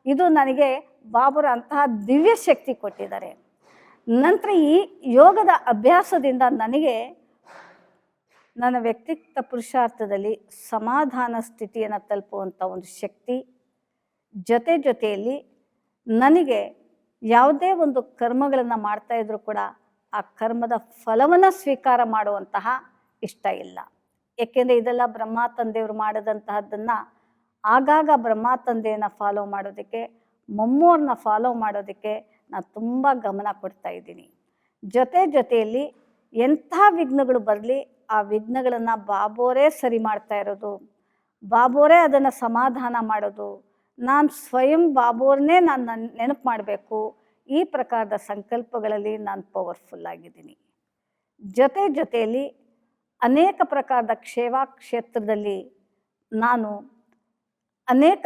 ಇದು ನನಗೆ ಬಾಬುರ ಅಂತಹ ದಿವ್ಯ ಶಕ್ತಿ ಕೊಟ್ಟಿದ್ದಾರೆ. ನಂತರ ಈ ಯೋಗದ ಅಭ್ಯಾಸದಿಂದ ನನಗೆ ನನ್ನ ವ್ಯಕ್ತಿತ್ವ ಪುರುಷಾರ್ಥದಲ್ಲಿ ಸಮಾಧಾನ ಸ್ಥಿತಿಯನ್ನು ತಲುಪುವಂಥ ಒಂದು ಶಕ್ತಿ, ಜೊತೆಯಲ್ಲಿ ನನಗೆ ಯಾವುದೇ ಒಂದು ಕರ್ಮಗಳನ್ನು ಮಾಡ್ತಾಯಿದ್ರು ಕೂಡ ಆ ಕರ್ಮದ ಫಲವನ್ನು ಸ್ವೀಕಾರ ಮಾಡುವಂತಹ ಇಷ್ಟ ಇಲ್ಲ. ಏಕೆಂದರೆ ಇದೆಲ್ಲ ಬ್ರಹ್ಮ ತಂದೆಯವರು ಮಾಡಿದಂತಹದ್ದನ್ನು ಆಗಾಗ ಬ್ರಹ್ಮ ತಂದೆಯನ್ನು ಫಾಲೋ ಮಾಡೋದಕ್ಕೆ, ಮೊಮ್ಮೋರನ್ನ ಫಾಲೋ ಮಾಡೋದಕ್ಕೆ ನಾನು ತುಂಬ ಗಮನ ಕೊಡ್ತಾ ಇದ್ದೀನಿ. ಜೊತೆಯಲ್ಲಿ ಎಂಥ ವಿಘ್ನಗಳು ಬರಲಿ ಆ ವಿಘ್ನಗಳನ್ನು ಬಾಬೋರೇ ಸರಿ ಮಾಡ್ತಾ ಇರೋದು, ಬಾಬೋರೇ ಅದನ್ನು ಸಮಾಧಾನ ಮಾಡೋದು, ನಾನು ಸ್ವಯಂ ಬಾಬೋರನ್ನೇ ನಾನು ನೆನಪು ಮಾಡಬೇಕು. ಈ ಪ್ರಕಾರದ ಸಂಕಲ್ಪಗಳಲ್ಲಿ ನಾನು ಪವರ್ಫುಲ್ ಆಗಿದ್ದೀನಿ. ಜೊತೆಯಲ್ಲಿ ಅನೇಕ ಪ್ರಕಾರದ ಸೇವಾ ಕ್ಷೇತ್ರದಲ್ಲಿ ನಾನು ಅನೇಕ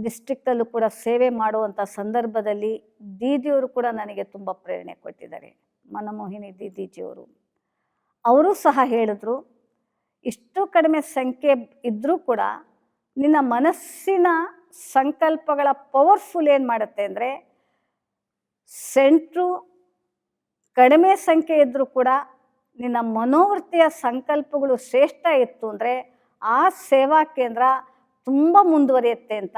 ಡಿಸ್ಟ್ರಿಕ್ಟಲ್ಲೂ ಕೂಡ ಸೇವೆ ಮಾಡುವಂಥ ಸಂದರ್ಭದಲ್ಲಿ ದೀದಿಯವರು ಕೂಡ ನನಗೆ ತುಂಬ ಪ್ರೇರಣೆ ಕೊಟ್ಟಿದ್ದಾರೆ. ಮನಮೋಹಿನಿ ದೀದಿಜಿಯವರು ಅವರು ಸಹ ಹೇಳಿದ್ರು, ಇಷ್ಟು ಕಡಿಮೆ ಸಂಖ್ಯೆ ಇದ್ದರೂ ಕೂಡ ನಿನ್ನ ಮನಸ್ಸಿನ ಸಂಕಲ್ಪಗಳ ಪವರ್ಫುಲ್ ಏನು ಮಾಡುತ್ತೆ ಅಂದರೆ, ಸೆಂಟ್ರು ಕಡಿಮೆ ಸಂಖ್ಯೆ ಇದ್ದರೂ ಕೂಡ ನಿನ್ನ ಮನೋವೃತ್ತಿಯ ಸಂಕಲ್ಪಗಳು ಶ್ರೇಷ್ಠ ಇತ್ತು ಅಂದರೆ ಆ ಸೇವಾ ಕೇಂದ್ರ ತುಂಬ ಮುಂದುವರಿಯುತ್ತೆ ಅಂತ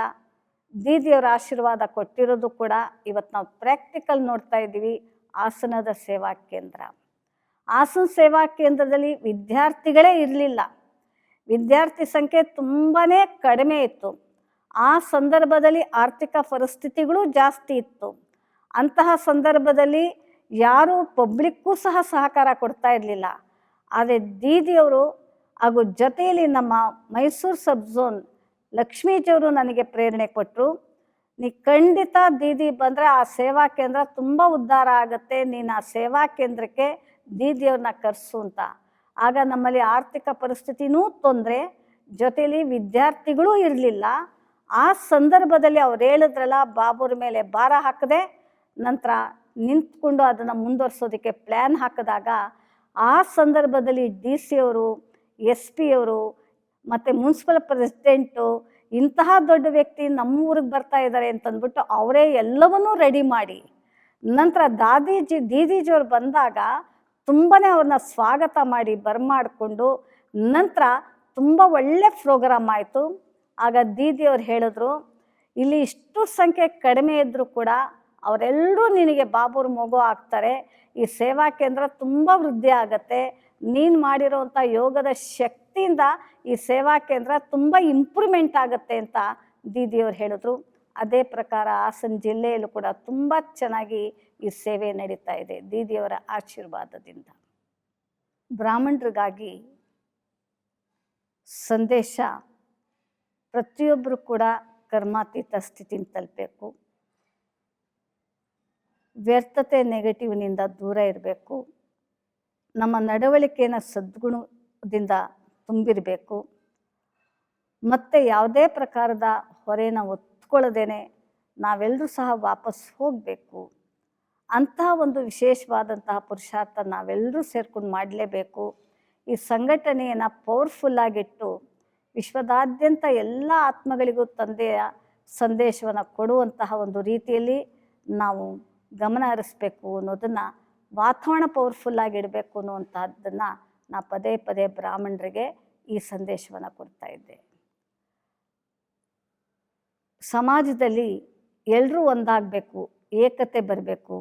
ದೀದಿಯವರ ಆಶೀರ್ವಾದ ಕೊಟ್ಟಿರೋದು ಕೂಡ ಇವತ್ತು ನಾವು ಪ್ರಾಕ್ಟಿಕಲ್ ನೋಡ್ತಾ ಇದ್ದೀವಿ. ಹಾಸನದ ಸೇವಾ ಕೇಂದ್ರ, ಹಾಸನ ಸೇವಾ ಕೇಂದ್ರದಲ್ಲಿ ವಿದ್ಯಾರ್ಥಿಗಳೇ ಇರಲಿಲ್ಲ. ವಿದ್ಯಾರ್ಥಿ ಸಂಖ್ಯೆ ತುಂಬಾ ಕಡಿಮೆ ಇತ್ತು. ಆ ಸಂದರ್ಭದಲ್ಲಿ ಆರ್ಥಿಕ ಪರಿಸ್ಥಿತಿಗಳು ಜಾಸ್ತಿ ಇತ್ತು. ಅಂತಹ ಸಂದರ್ಭದಲ್ಲಿ ಯಾರೂ ಪಬ್ಲಿಕ್ಕೂ ಸಹ ಸಹಕಾರ ಕೊಡ್ತಾ ಇರಲಿಲ್ಲ. ಆದರೆ ದೀದಿಯವರು ಹಾಗೂ ಜೊತೆಯಲ್ಲಿ ನಮ್ಮ ಮೈಸೂರು ಸಬ್ ಝೋನ್ ಲಕ್ಷ್ಮೀಜಿಯವರು ನನಗೆ ಪ್ರೇರಣೆ ಕೊಟ್ಟರು. ನೀ ಖಂಡಿತ ದೀದಿ ಬಂದರೆ ಆ ಸೇವಾ ಕೇಂದ್ರ ತುಂಬ ಉದ್ಧಾರ ಆಗುತ್ತೆ, ನೀನು ಆ ಸೇವಾ ಕೇಂದ್ರಕ್ಕೆ ದೀದಿಯವ್ರನ್ನ ಕರೆಸು ಅಂತ. ಆಗ ನಮ್ಮಲ್ಲಿ ಆರ್ಥಿಕ ಪರಿಸ್ಥಿತಿನೂ ತೊಂದರೆ, ಜೊತೆಯಲ್ಲಿ ವಿದ್ಯಾರ್ಥಿಗಳೂ ಇರಲಿಲ್ಲ. ಆ ಸಂದರ್ಭದಲ್ಲಿ ಅವ್ರು ಹೇಳಿದ್ರಲ್ಲ, ಬಾಬುರ ಮೇಲೆ ಭಾರ ಹಾಕದೆ ನಂತರ ನಿಂತ್ಕೊಂಡು ಅದನ್ನು ಮುಂದುವರ್ಸೋದಕ್ಕೆ ಪ್ಲ್ಯಾನ್ ಹಾಕಿದಾಗ ಆ ಸಂದರ್ಭದಲ್ಲಿ DC ಅವರು, SP ಅವರು ಮತ್ತು ಮುನ್ಸಿಪಲ್ ಪ್ರೆಸಿಡೆಂಟು ಇಂತಹ ದೊಡ್ಡ ವ್ಯಕ್ತಿ ನಮ್ಮ ಊರಿಗೆ ಬರ್ತಾ ಇದ್ದಾರೆ ಅಂತಂದ್ಬಿಟ್ಟು ಅವರೇ ಎಲ್ಲವನ್ನೂ ರೆಡಿ ಮಾಡಿ, ನಂತರ ದೀದಿಜಿಯವ್ರು ಬಂದಾಗ ತುಂಬಾ ಅವ್ರನ್ನ ಸ್ವಾಗತ ಮಾಡಿ ಬರಮಾಡಿಕೊಂಡು ನಂತರ ತುಂಬ ಒಳ್ಳೆ ಪ್ರೋಗ್ರಾಮ್ ಆಯಿತು. ಆಗ ದೀದಿಯವ್ರು ಹೇಳಿದ್ರು, ಇಲ್ಲಿ ಇಷ್ಟು ಸಂಖ್ಯೆ ಕಡಿಮೆ ಇದ್ದರೂ ಕೂಡ ಅವರೆಲ್ಲರೂ ನಿನಗೆ ಬಾಬುರ ಮಗು ಆಗ್ತಾರೆ, ಈ ಸೇವಾ ಕೇಂದ್ರ ತುಂಬ ವೃದ್ಧಿ ಆಗುತ್ತೆ, ನೀನು ಮಾಡಿರೋವಂಥ ಯೋಗದ ಶಕ್ತಿಯಿಂದ ಈ ಸೇವಾ ಕೇಂದ್ರ ತುಂಬ ಇಂಪ್ರೂವ್ಮೆಂಟ್ ಆಗುತ್ತೆ ಅಂತ ದೀದಿಯವ್ರು ಹೇಳಿದ್ರು. ಅದೇ ಪ್ರಕಾರ ಹಾಸನ ಜಿಲ್ಲೆಯಲ್ಲೂ ಕೂಡ ತುಂಬ ಚೆನ್ನಾಗಿ ಈ ಸೇವೆ ನಡೀತಾ ಇದೆ ದೀದಿಯವರ ಆಶೀರ್ವಾದದಿಂದ. ಬ್ರಾಹ್ಮಣರಿಗಾಗಿ ಸಂದೇಶ, ಪ್ರತಿಯೊಬ್ಬರು ಕೂಡ ಕರ್ಮಾತೀತ ಸ್ಥಿತಿನ ತಲುಪಬೇಕು. ವ್ಯರ್ಥತೆ ನೆಗೆಟಿವ್ನಿಂದ ದೂರ ಇರಬೇಕು. ನಮ್ಮ ನಡವಳಿಕೆಯನ್ನು ಸದ್ಗುಣದಿಂದ ತುಂಬಿರಬೇಕು. ಮತ್ತು ಯಾವುದೇ ಪ್ರಕಾರದ ಹೊರೆನ ಹೊತ್ಕೊಳ್ಳದೇನೆ ನಾವೆಲ್ಲರೂ ಸಹ ವಾಪಸ್ ಹೋಗಬೇಕು. ಅಂತಹ ಒಂದು ವಿಶೇಷವಾದಂತಹ ಪುರುಷಾರ್ಥ ನಾವೆಲ್ಲರೂ ಸೇರ್ಕೊಂಡು ಮಾಡಲೇಬೇಕು. ಈ ಸಂಘಟನೆಯನ್ನು ಪವರ್ಫುಲ್ಲಾಗಿಟ್ಟು ವಿಶ್ವದಾದ್ಯಂತ ಎಲ್ಲ ಆತ್ಮಗಳಿಗೂ ತಂದೆಯ ಸಂದೇಶವನ್ನು ಕೊಡುವಂತಹ ಒಂದು ರೀತಿಯಲ್ಲಿ ನಾವು ಗಮನ ಹರಿಸ್ಬೇಕು ಅನ್ನೋದನ್ನು, ವಾತಾವರಣ ಪವರ್ಫುಲ್ಲಾಗಿಡಬೇಕು ಅನ್ನುವಂತಹದ್ದನ್ನು ನಾ ಪದೇ ಪದೇ ಬ್ರಾಹ್ಮಣರಿಗೆ ಈ ಸಂದೇಶವನ್ನು ಕೊಡ್ತಾ ಇದ್ದೆ. ಸಮಾಜದಲ್ಲಿ ಎಲ್ಲರೂ ಒಂದಾಗಬೇಕು, ಏಕತೆ ಬರಬೇಕು.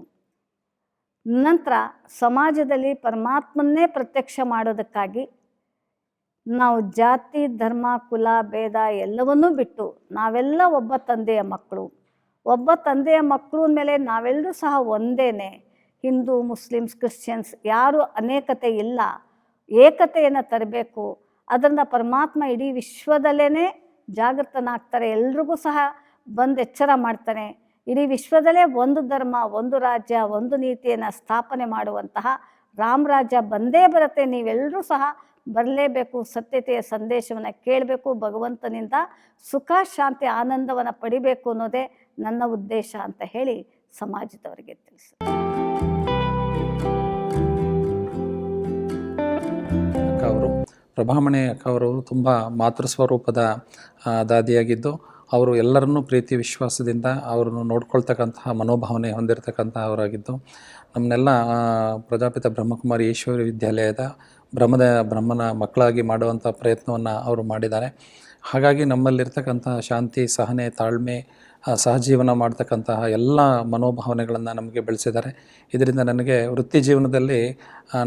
ನಂತರ ಸಮಾಜದಲ್ಲಿ ಪರಮಾತ್ಮನ್ನೇ ಪ್ರತ್ಯಕ್ಷ ಮಾಡೋದಕ್ಕಾಗಿ ನಾವು ಜಾತಿ, ಧರ್ಮ, ಕುಲ, ಭೇದ ಎಲ್ಲವನ್ನೂ ಬಿಟ್ಟು ನಾವೆಲ್ಲ ಒಬ್ಬ ತಂದೆಯ ಮಕ್ಕಳು. ಒಬ್ಬ ತಂದೆಯ ಮಕ್ಕಳು ಮೇಲೆ ನಾವೆಲ್ಲರೂ ಸಹ ಒಂದೇನೆ. ಹಿಂದೂ, ಮುಸ್ಲಿಮ್ಸ್, ಕ್ರಿಶ್ಚಿಯನ್ಸ್ ಯಾರು ಅನೇಕತೆ ಇಲ್ಲ. ಏಕತೆಯನ್ನು ತರಬೇಕು. ಅದರಿಂದ ಪರಮಾತ್ಮ ಇಡೀ ವಿಶ್ವದಲ್ಲೇ ಜಾಗೃತನಾಗ್ತಾರೆ. ಎಲ್ರಿಗೂ ಸಹ ಬಂದು ಎಚ್ಚರ ಮಾಡ್ತಾನೆ. ಇಡೀ ವಿಶ್ವದಲ್ಲೇ ಒಂದು ಧರ್ಮ, ಒಂದು ರಾಜ್ಯ, ಒಂದು ನೀತಿಯನ್ನು ಸ್ಥಾಪನೆ ಮಾಡುವಂತಹ ರಾಮರಾಜ್ಯ ಬಂದೇ ಬರುತ್ತೆ. ನೀವೆಲ್ಲರೂ ಸಹ ಬರಲೇಬೇಕು. ಸತ್ಯತೆಯ ಸಂದೇಶವನ್ನು ಕೇಳಬೇಕು. ಭಗವಂತನಿಂದ ಸುಖ, ಶಾಂತಿ, ಆನಂದವನ್ನು ಪಡಿಬೇಕು ಅನ್ನೋದೇ ನನ್ನ ಉದ್ದೇಶ ಅಂತ ಹೇಳಿ ಸಮಾಜದವರಿಗೆ ತಿಳಿಸಿ. ಅವರು ಪ್ರಭಾಮಣಿ ಅಕ್ಕವರು ತುಂಬ ಮಾತೃ ಸ್ವರೂಪದ ದಾದಿಯಾಗಿದ್ದು, ಅವರು ಎಲ್ಲರನ್ನೂ ಪ್ರೀತಿ ವಿಶ್ವಾಸದಿಂದ ಅವರನ್ನು ನೋಡ್ಕೊಳ್ತಕ್ಕಂತಹ ಮನೋಭಾವನೆ ಹೊಂದಿರತಕ್ಕಂತಹವರಾಗಿದ್ದು, ನಮ್ಮನ್ನೆಲ್ಲ ಪ್ರಜಾಪಿತ ಬ್ರಹ್ಮಕುಮಾರಿ ಈಶ್ವರಿ ವಿದ್ಯಾಲಯದ ಬ್ರಹ್ಮನ ಮಕ್ಕಳಾಗಿ ಮಾಡುವಂಥ ಪ್ರಯತ್ನವನ್ನು ಅವರು ಮಾಡಿದ್ದಾರೆ. ಹಾಗಾಗಿ ನಮ್ಮಲ್ಲಿರ್ತಕ್ಕಂತಹ ಶಾಂತಿ, ಸಹನೆ, ತಾಳ್ಮೆ, ಸಹಜೀವನ ಮಾಡ್ತಕ್ಕಂತಹ ಎಲ್ಲ ಮನೋಭಾವನೆಗಳನ್ನು ನಮಗೆ ಬೆಳೆಸಿದ್ದಾರೆ. ಇದರಿಂದ ನನಗೆ ವೃತ್ತಿ ಜೀವನದಲ್ಲಿ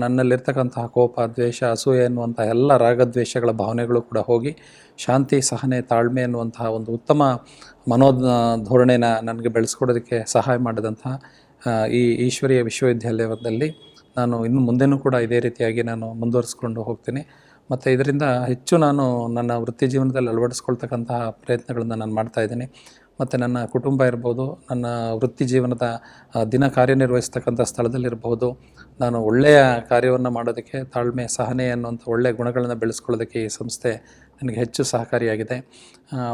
ನನ್ನಲ್ಲಿರ್ತಕ್ಕಂತಹ ಕೋಪ, ದ್ವೇಷ, ಅಸೂಯೆ ಎನ್ನುವಂಥ ಎಲ್ಲ ರಾಗದ್ವೇಷಗಳ ಭಾವನೆಗಳು ಕೂಡ ಹೋಗಿ ಶಾಂತಿ, ಸಹನೆ, ತಾಳ್ಮೆ ಎನ್ನುವಂತಹ ಒಂದು ಉತ್ತಮ ಧೋರಣೆನ ನನಗೆ ಬೆಳೆಸ್ಕೊಡೋದಕ್ಕೆ ಸಹಾಯ ಮಾಡಿದಂತಹ ಈ ಈಶ್ವರೀಯ ವಿಶ್ವವಿದ್ಯಾಲಯದಲ್ಲಿ ನಾನು ಇನ್ನು ಮುಂದೆನೂ ಕೂಡ ಇದೇ ರೀತಿಯಾಗಿ ನಾನು ಮುಂದುವರಿಸ್ಕೊಂಡು ಹೋಗ್ತೀನಿ. ಮತ್ತು ಇದರಿಂದ ಹೆಚ್ಚು ನಾನು ನನ್ನ ವೃತ್ತಿ ಜೀವನದಲ್ಲಿ ಅಳವಡಿಸ್ಕೊಳ್ತಕ್ಕಂತಹ ಪ್ರಯತ್ನಗಳನ್ನು ನಾನು ಮಾಡ್ತಾಯಿದ್ದೀನಿ. ಮತ್ತು ನನ್ನ ಕುಟುಂಬ ಇರ್ಬೋದು, ನನ್ನ ವೃತ್ತಿ ಜೀವನದ ದಿನ ಕಾರ್ಯನಿರ್ವಹಿಸ್ತಕ್ಕಂಥ ಸ್ಥಳದಲ್ಲಿರ್ಬೋದು, ನಾನು ಒಳ್ಳೆಯ ಕಾರ್ಯವನ್ನು ಮಾಡೋದಕ್ಕೆ ತಾಳ್ಮೆ, ಸಹನೆ ಅನ್ನುವಂಥ ಒಳ್ಳೆಯ ಗುಣಗಳನ್ನು ಬೆಳೆಸ್ಕೊಳ್ಳೋದಕ್ಕೆ ಈ ಸಂಸ್ಥೆ ನನಗೆ ಹೆಚ್ಚು ಸಹಕಾರಿಯಾಗಿದೆ.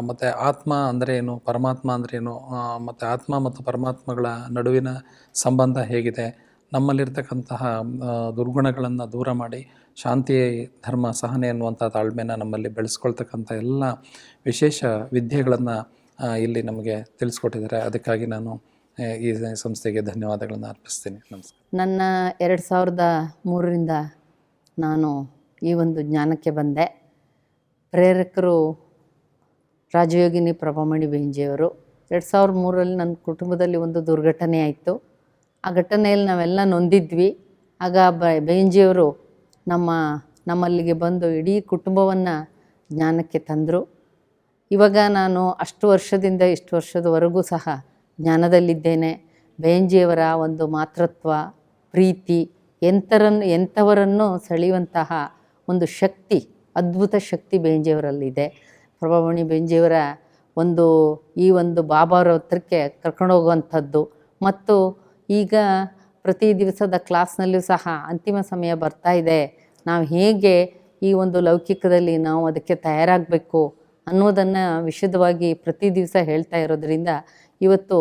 ಮತ್ತು ಆತ್ಮ ಅಂದರೆ ಏನು, ಪರಮಾತ್ಮ ಅಂದರೆ ಏನು, ಮತ್ತು ಆತ್ಮ ಮತ್ತು ಪರಮಾತ್ಮಗಳ ನಡುವಿನ ಸಂಬಂಧ ಹೇಗಿದೆ, ನಮ್ಮಲ್ಲಿರ್ತಕ್ಕಂತಹ ದುರ್ಗುಣಗಳನ್ನು ದೂರ ಮಾಡಿ ಶಾಂತಿ, ಧರ್ಮ, ಸಹನೆ ಎನ್ನುವಂಥ ತಾಳ್ಮೆನ ನಮ್ಮಲ್ಲಿ ಬೆಳೆಸ್ಕೊಳ್ತಕ್ಕಂಥ ಎಲ್ಲ ವಿಶೇಷ ವಿದ್ಯೆಗಳನ್ನು ಇಲ್ಲಿ ನಮಗೆ ತಿಳಿಸ್ಕೊಟ್ಟಿದ್ದಾರೆ. ಅದಕ್ಕಾಗಿ ನಾನು ಈ ಸಂಸ್ಥೆಗೆ ಧನ್ಯವಾದಗಳನ್ನು ಅರ್ಪಿಸ್ತೀನಿ. ನಮಸ್ಕಾರ. ನನ್ನ 2003ರಿಂದ ನಾನು ಈ ಒಂದು ಜ್ಞಾನಕ್ಕೆ ಬಂದೆ. ಪ್ರೇರಕರು ರಾಜಯೋಗಿನಿ ಪ್ರಭಾಮಣಿ ಬೇಂಜೆಯವರು. 2003ರಲ್ಲಿ ನನ್ನ ಕುಟುಂಬದಲ್ಲಿ ಒಂದು ದುರ್ಘಟನೆ ಆಯಿತು. ಆ ಘಟನೆಯಲ್ಲಿ ನಾವೆಲ್ಲ ನೊಂದಿದ್ವಿ. ಆಗ ಬೇಂಜೆಯವರು ನಮ್ಮಲ್ಲಿಗೆ ಬಂದು ಇಡೀ ಕುಟುಂಬವನ್ನು ಜ್ಞಾನಕ್ಕೆ ತಂದರು. ಇವಾಗ ನಾನು ಅಷ್ಟು ವರ್ಷದಿಂದ ಇಷ್ಟು ವರ್ಷದವರೆಗೂ ಸಹ ಜ್ಞಾನದಲ್ಲಿದ್ದೇನೆ. ಬೇಂಜೆಯವರ ಒಂದು ಮಾತೃತ್ವ, ಪ್ರೀತಿ ಎಂಥವರನ್ನು ಸೆಳೆಯುವಂತಹ ಒಂದು ಶಕ್ತಿ, ಅದ್ಭುತ ಶಕ್ತಿ ಬೇಂಜೆಯವರಲ್ಲಿದೆ. ಪ್ರಭಾಮಣಿ ಬೇಂಜೆಯವರ ಈ ಒಂದು ಬಾಬಾವ್ರ ಹತ್ರಕ್ಕೆ ಕರ್ಕೊಂಡೋಗುವಂಥದ್ದು, ಮತ್ತು ಈಗ ಪ್ರತಿ ದಿವಸದ ಕ್ಲಾಸ್ನಲ್ಲೂ ಸಹ ಅಂತಿಮ ಸಮಯ ಬರ್ತಾ ಇದೆ, ನಾವು ಹೇಗೆ ಈ ಒಂದು ಲೌಕಿಕದಲ್ಲಿ ನಾವು ಅದಕ್ಕೆ ತಯಾರಾಗಬೇಕು ಅನ್ನೋದನ್ನು ವಿಶದವಾಗಿ ಪ್ರತಿ ದಿವಸ ಹೇಳ್ತಾ ಇರೋದ್ರಿಂದ ಇವತ್ತು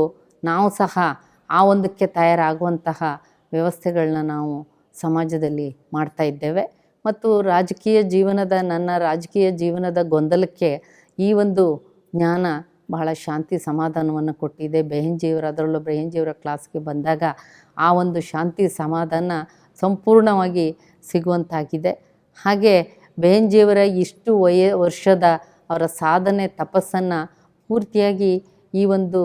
ನಾವು ಸಹ ಆ ಒಂದಕ್ಕೆ ತಯಾರಾಗುವಂತಹ ವ್ಯವಸ್ಥೆಗಳನ್ನ ನಾವು ಸಮಾಜದಲ್ಲಿ ಮಾಡ್ತಾ ಇದ್ದೇವೆ. ಮತ್ತು ನನ್ನ ರಾಜಕೀಯ ಜೀವನದ ಗೊಂದಲಕ್ಕೆ ಈ ಒಂದು ಜ್ಞಾನ ಬಹಳ ಶಾಂತಿ, ಸಮಾಧಾನವನ್ನು ಕೊಟ್ಟಿದೆ. ಅದರಲ್ಲೂ ಬೇಂಜೆಯವರ ಕ್ಲಾಸ್ಗೆ ಬಂದಾಗ ಆ ಒಂದು ಶಾಂತಿ, ಸಮಾಧಾನ ಸಂಪೂರ್ಣವಾಗಿ ಸಿಗುವಂತಾಗಿದೆ. ಹಾಗೆ ಬೇಂಜೆಯವರ ಇಷ್ಟು ವರ್ಷದ ಅವರ ಸಾಧನೆ, ತಪಸ್ಸನ್ನು ಪೂರ್ತಿಯಾಗಿ ಈ ಒಂದು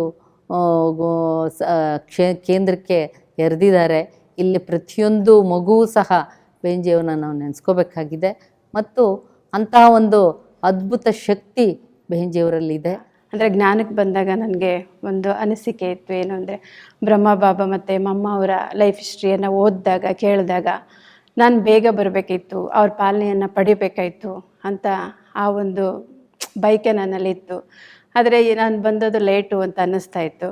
ಕೇಂದ್ರಕ್ಕೆ ಎರೆದಿದ್ದಾರೆ. ಇಲ್ಲಿ ಪ್ರತಿಯೊಂದು ಮಗುವೂ ಸಹ ಬೇಂಜೆಯವ್ರನ್ನ ನಾವು ನೆನೆಸ್ಕೋಬೇಕಾಗಿದೆ. ಮತ್ತು ಅಂತಹ ಒಂದು ಅದ್ಭುತ ಶಕ್ತಿ ಬೇಂಜೆಯವರಲ್ಲಿದೆ. ಅಂದರೆ ಜ್ಞಾನಕ್ಕೆ ಬಂದಾಗ ನನಗೆ ಒಂದು ಅನಿಸಿಕೆ ಇತ್ತು. ಏನು ಅಂದರೆ, ಬ್ರಹ್ಮ ಬಾಬಾ ಮತ್ತು ಮಮ್ಮ ಅವರ ಲೈಫ್ ಹಿಸ್ಟ್ರಿಯನ್ನು ಓದಿದಾಗ, ಕೇಳಿದಾಗ ನಾನು ಬೇಗ ಬರಬೇಕಿತ್ತು, ಅವ್ರ ಪಾಲನೆಯನ್ನು ಪಡಿಬೇಕಾಯಿತು ಅಂತ ಆ ಒಂದು ಬಯಕೆ ನನ್ನಲ್ಲಿತ್ತು. ಆದರೆ ನಾನು ಬಂದದ್ದು ಲೇಟು ಅಂತ ಅನ್ನಿಸ್ತಾ ಇತ್ತು.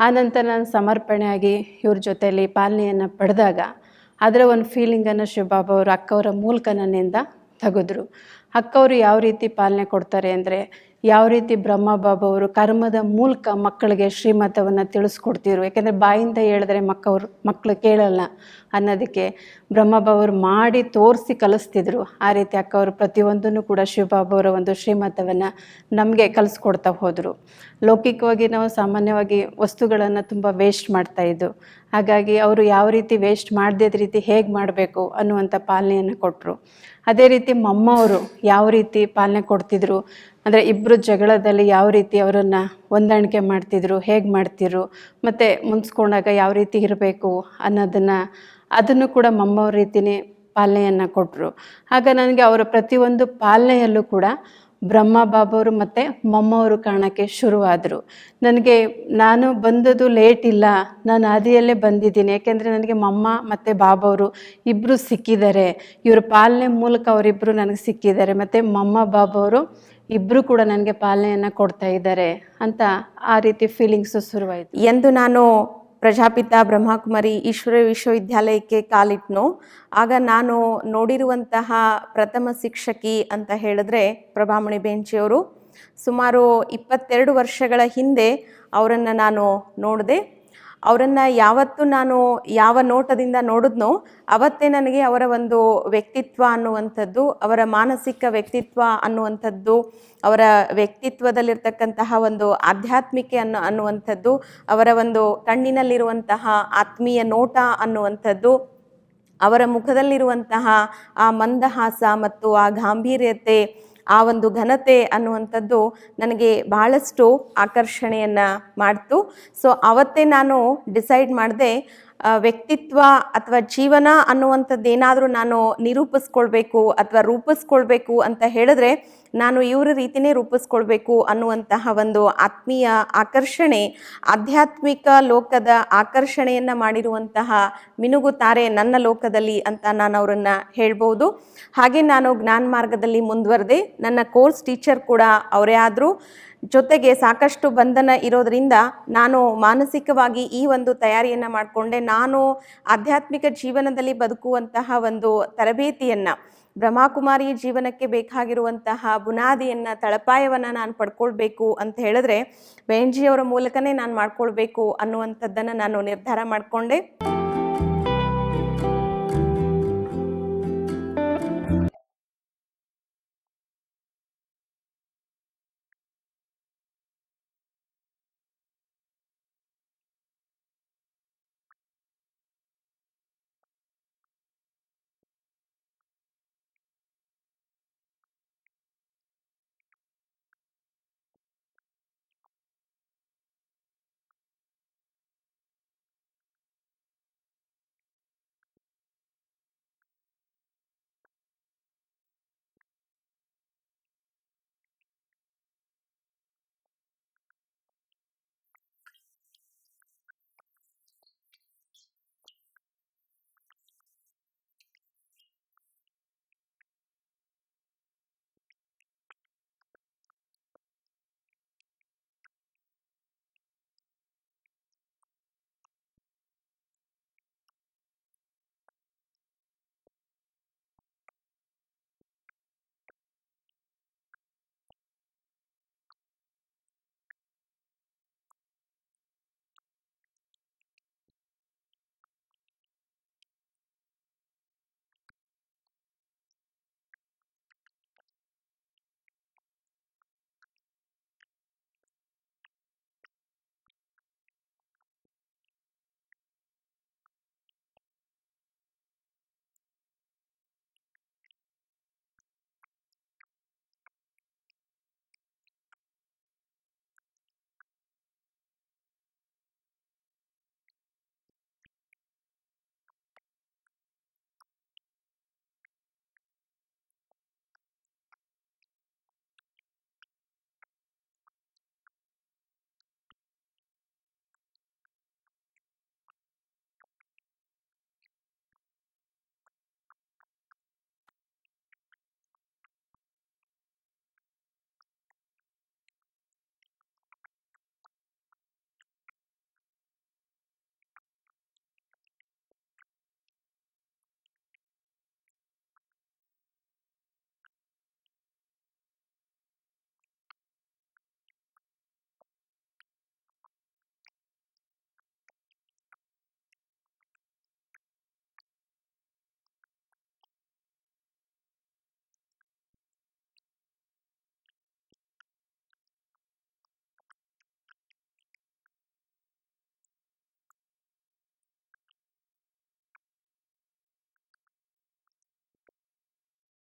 ಆನಂತರ ನಾನು ಸಮರ್ಪಣೆಯಾಗಿ ಇವ್ರ ಜೊತೆಯಲ್ಲಿ ಪಾಲನೆಯನ್ನು ಪಡೆದಾಗ ಅದರ ಒಂದು ಫೀಲಿಂಗನ್ನು ಶಿವಬಾಬಾ ಅವರು ಅಕ್ಕವರ ಮೂಲಕ ನನ್ನಿಂದ ತೆಗೆದ್ರು. ಅಕ್ಕವರು ಯಾವ ರೀತಿ ಪಾಲನೆ ಕೊಡ್ತಾರೆ ಅಂದರೆ, ಯಾವ ರೀತಿ ಬ್ರಹ್ಮಬಾಬಾ ಅವರು ಕರ್ಮದ ಮೂಲಕ ಮಕ್ಕಳಿಗೆ ಶ್ರೀಮತವನ್ನು ತಿಳಿಸ್ಕೊಡ್ತಿದ್ರು. ಯಾಕೆಂದರೆ ಬಾಯಿಂದ ಹೇಳಿದ್ರೆ ಮಕ್ಕಳು ಕೇಳಲ್ಲ ಅನ್ನೋದಕ್ಕೆ ಬ್ರಹ್ಮಬಾಬಾ ಅವರು ಮಾಡಿ ತೋರಿಸಿ ಕಲಿಸ್ತಿದ್ರು. ಆ ರೀತಿ ಅಕ್ಕವರು ಪ್ರತಿಯೊಂದನ್ನು ಕೂಡ ಶಿವಬಾಬಾ ಅವರ ಒಂದು ಶ್ರೀಮತವನ್ನು ನಮಗೆ ಕಲಿಸ್ಕೊಡ್ತಾ ಹೋದರು. ಲೌಕಿಕವಾಗಿ ನಾವು ಸಾಮಾನ್ಯವಾಗಿ ವಸ್ತುಗಳನ್ನು ತುಂಬ ವೇಸ್ಟ್ ಮಾಡ್ತಾಯಿದ್ದು, ಹಾಗಾಗಿ ಅವರು ಯಾವ ರೀತಿ ವೇಸ್ಟ್ ಮಾಡದೇ ರೀತಿ ಹೇಗೆ ಮಾಡಬೇಕು ಅನ್ನುವಂಥ ಪಾಲನೆಯನ್ನು ಕೊಟ್ಟರು. ಅದೇ ರೀತಿ ಮಮ್ಮವರು ಯಾವ ರೀತಿ ಪಾಲನೆ ಕೊಡ್ತಿದ್ರು ಅಂದರೆ, ಇಬ್ಬರು ಜಗಳದಲ್ಲಿ ಯಾವ ರೀತಿ ಅವರನ್ನು ಹೊಂದಾಣಿಕೆ ಮಾಡ್ತಿದ್ರು, ಹೇಗೆ ಮಾಡ್ತಿದ್ರು, ಮತ್ತು ಮುನ್ಸ್ಕೊಂಡಾಗ ಯಾವ ರೀತಿ ಇರಬೇಕು ಅದನ್ನು ಕೂಡ ಮಮ್ಮವ್ರ ರೀತಿಯೇ ಪಾಲನೆಯನ್ನು ಕೊಟ್ಟರು. ಆಗ ನನಗೆ ಅವರ ಪ್ರತಿಯೊಂದು ಪಾಲನೆಯಲ್ಲೂ ಕೂಡ ಬ್ರಹ್ಮಬಾಬವರು ಮತ್ತು ಮಮ್ಮವರು ಕಾಣೋಕ್ಕೆ ಶುರುವಾದರು. ನಾನು ಬಂದದ್ದು ಲೇಟ್ ಇಲ್ಲ, ನಾನು ಹಾದಿಯಲ್ಲೇ ಬಂದಿದ್ದೀನಿ. ಯಾಕೆಂದರೆ ನನಗೆ ಮಮ್ಮ ಮತ್ತು ಬಾಬವರು ಇಬ್ಬರು ಸಿಕ್ಕಿದ್ದಾರೆ. ಇವರ ಪಾಲನೆ ಮೂಲಕ ಅವರಿಬ್ಬರು ನನಗೆ ಸಿಕ್ಕಿದ್ದಾರೆ. ಮತ್ತು ಮಮ್ಮ ಬಾಬವರು ಇಬ್ಬರು ಕೂಡ ನನಗೆ ಪಾಲನೆಯನ್ನು ಕೊಡ್ತಾ ಇದ್ದಾರೆ ಅಂತ ಆ ರೀತಿ ಫೀಲಿಂಗ್ಸು ಶುರುವಾಯಿತು. ಎಂದು ನಾನು ಪ್ರಜಾಪಿತ ಬ್ರಹ್ಮಕುಮಾರಿ ಈಶ್ವರ ವಿಶ್ವವಿದ್ಯಾಲಯಕ್ಕೆ ಕಾಲಿಟ್ನೋ, ಆಗ ನಾನು ನೋಡಿರುವಂತಹ ಪ್ರಥಮ ಶಿಕ್ಷಕಿ ಅಂತ ಹೇಳಿದ್ರೆ ಪ್ರಭಾಮಣಿ ಬೆಂಚಿಯವರು. ಸುಮಾರು 22 ವರ್ಷಗಳ ಹಿಂದೆ ಅವರನ್ನು ನಾನು ನೋಡಿದೆ. ಅವರನ್ನು ಯಾವತ್ತು ನಾನು ಯಾವ ನೋಟದಿಂದ ನೋಡಿದ್ನೋ ಅವತ್ತೇ ನನಗೆ ಅವರ ಒಂದು ವ್ಯಕ್ತಿತ್ವ ಅನ್ನುವಂಥದ್ದು, ಅವರ ಮಾನಸಿಕ ವ್ಯಕ್ತಿತ್ವ ಅನ್ನುವಂಥದ್ದು, ಅವರ ವ್ಯಕ್ತಿತ್ವದಲ್ಲಿರ್ತಕ್ಕಂತಹ ಒಂದು ಆಧ್ಯಾತ್ಮಿಕೆ ಅನ್ನುವಂಥದ್ದು, ಅವರ ಒಂದು ಕಣ್ಣಿನಲ್ಲಿರುವಂತಹ ಆತ್ಮೀಯ ನೋಟ ಅನ್ನುವಂಥದ್ದು, ಅವರ ಮುಖದಲ್ಲಿರುವಂತಹ ಆ ಮಂದಹಾಸ ಮತ್ತು ಆ ಗಾಂಭೀರ್ಯತೆ, ಆ ಒಂದು ಘನತೆ ಅನ್ನುವಂಥದ್ದು ನನಗೆ ಬಹಳಷ್ಟು ಆಕರ್ಷಣೆಯನ್ನು ಮಾಡ್ತು. ಸೊ ಅವತ್ತೇ ನಾನು ಡಿಸೈಡ್ ಮಾಡಿದೆ, ವ್ಯಕ್ತಿತ್ವ ಅಥವಾ ಜೀವನ ಅನ್ನುವಂಥದ್ದು ಏನಾದರೂ ನಾನು ನಿರೂಪಿಸ್ಕೊಳ್ಬೇಕು ಅಥವಾ ರೂಪಿಸ್ಕೊಳ್ಬೇಕು ಅಂತ ಹೇಳಿದ್ರೆ ನಾನು ಇವರ ರೀತಿಯೇ ರೂಪಿಸ್ಕೊಳ್ಬೇಕು ಅನ್ನುವಂತಹ ಒಂದು ಆತ್ಮೀಯ ಆಕರ್ಷಣೆ, ಆಧ್ಯಾತ್ಮಿಕ ಲೋಕದ ಆಕರ್ಷಣೆಯನ್ನು ಮಾಡಿರುವಂತಹ ಮಿನುಗುತ್ತಾರೆ ನನ್ನ ಲೋಕದಲ್ಲಿ ಅಂತ ನಾನು ಅವರನ್ನು ಹೇಳ್ಬೋದು. ಹಾಗೆ ನಾನು ಜ್ಞಾನ ಮಾರ್ಗದಲ್ಲಿ ಮುಂದುವರೆದೆ. ನನ್ನ ಕೋರ್ಸ್ ಟೀಚರ್ ಕೂಡ ಅವರೇ ಆದರು. ಜೊತೆಗೆ ಸಾಕಷ್ಟು ಬಂಧನ ಇರೋದರಿಂದ ನಾನು ಮಾನಸಿಕವಾಗಿ ಈ ಒಂದು ತಯಾರಿಯನ್ನು ಮಾಡಿಕೊಂಡೆ. ನಾನು ಆಧ್ಯಾತ್ಮಿಕ ಜೀವನದಲ್ಲಿ ಬದುಕುವಂತಹ ಒಂದು ತರಬೇತಿಯನ್ನು, ಬ್ರಹ್ಮಕುಮಾರಿ ಜೀವನಕ್ಕೆ ಬೇಕಾಗಿರುವಂತಹ ಬುನಾದಿಯನ್ನು, ತಳಪಾಯವನ್ನು ನಾನು ಪಡ್ಕೊಳ್ಬೇಕು ಅಂತ ಹೇಳಿದ್ರೆ ಬೆಂಜಿಯವರ ಮೂಲಕನೇ ನಾನು ಮಾಡ್ಕೊಳ್ಬೇಕು ಅನ್ನುವಂಥದ್ದನ್ನು ನಾನು ನಿರ್ಧಾರ ಮಾಡಿಕೊಂಡೆ.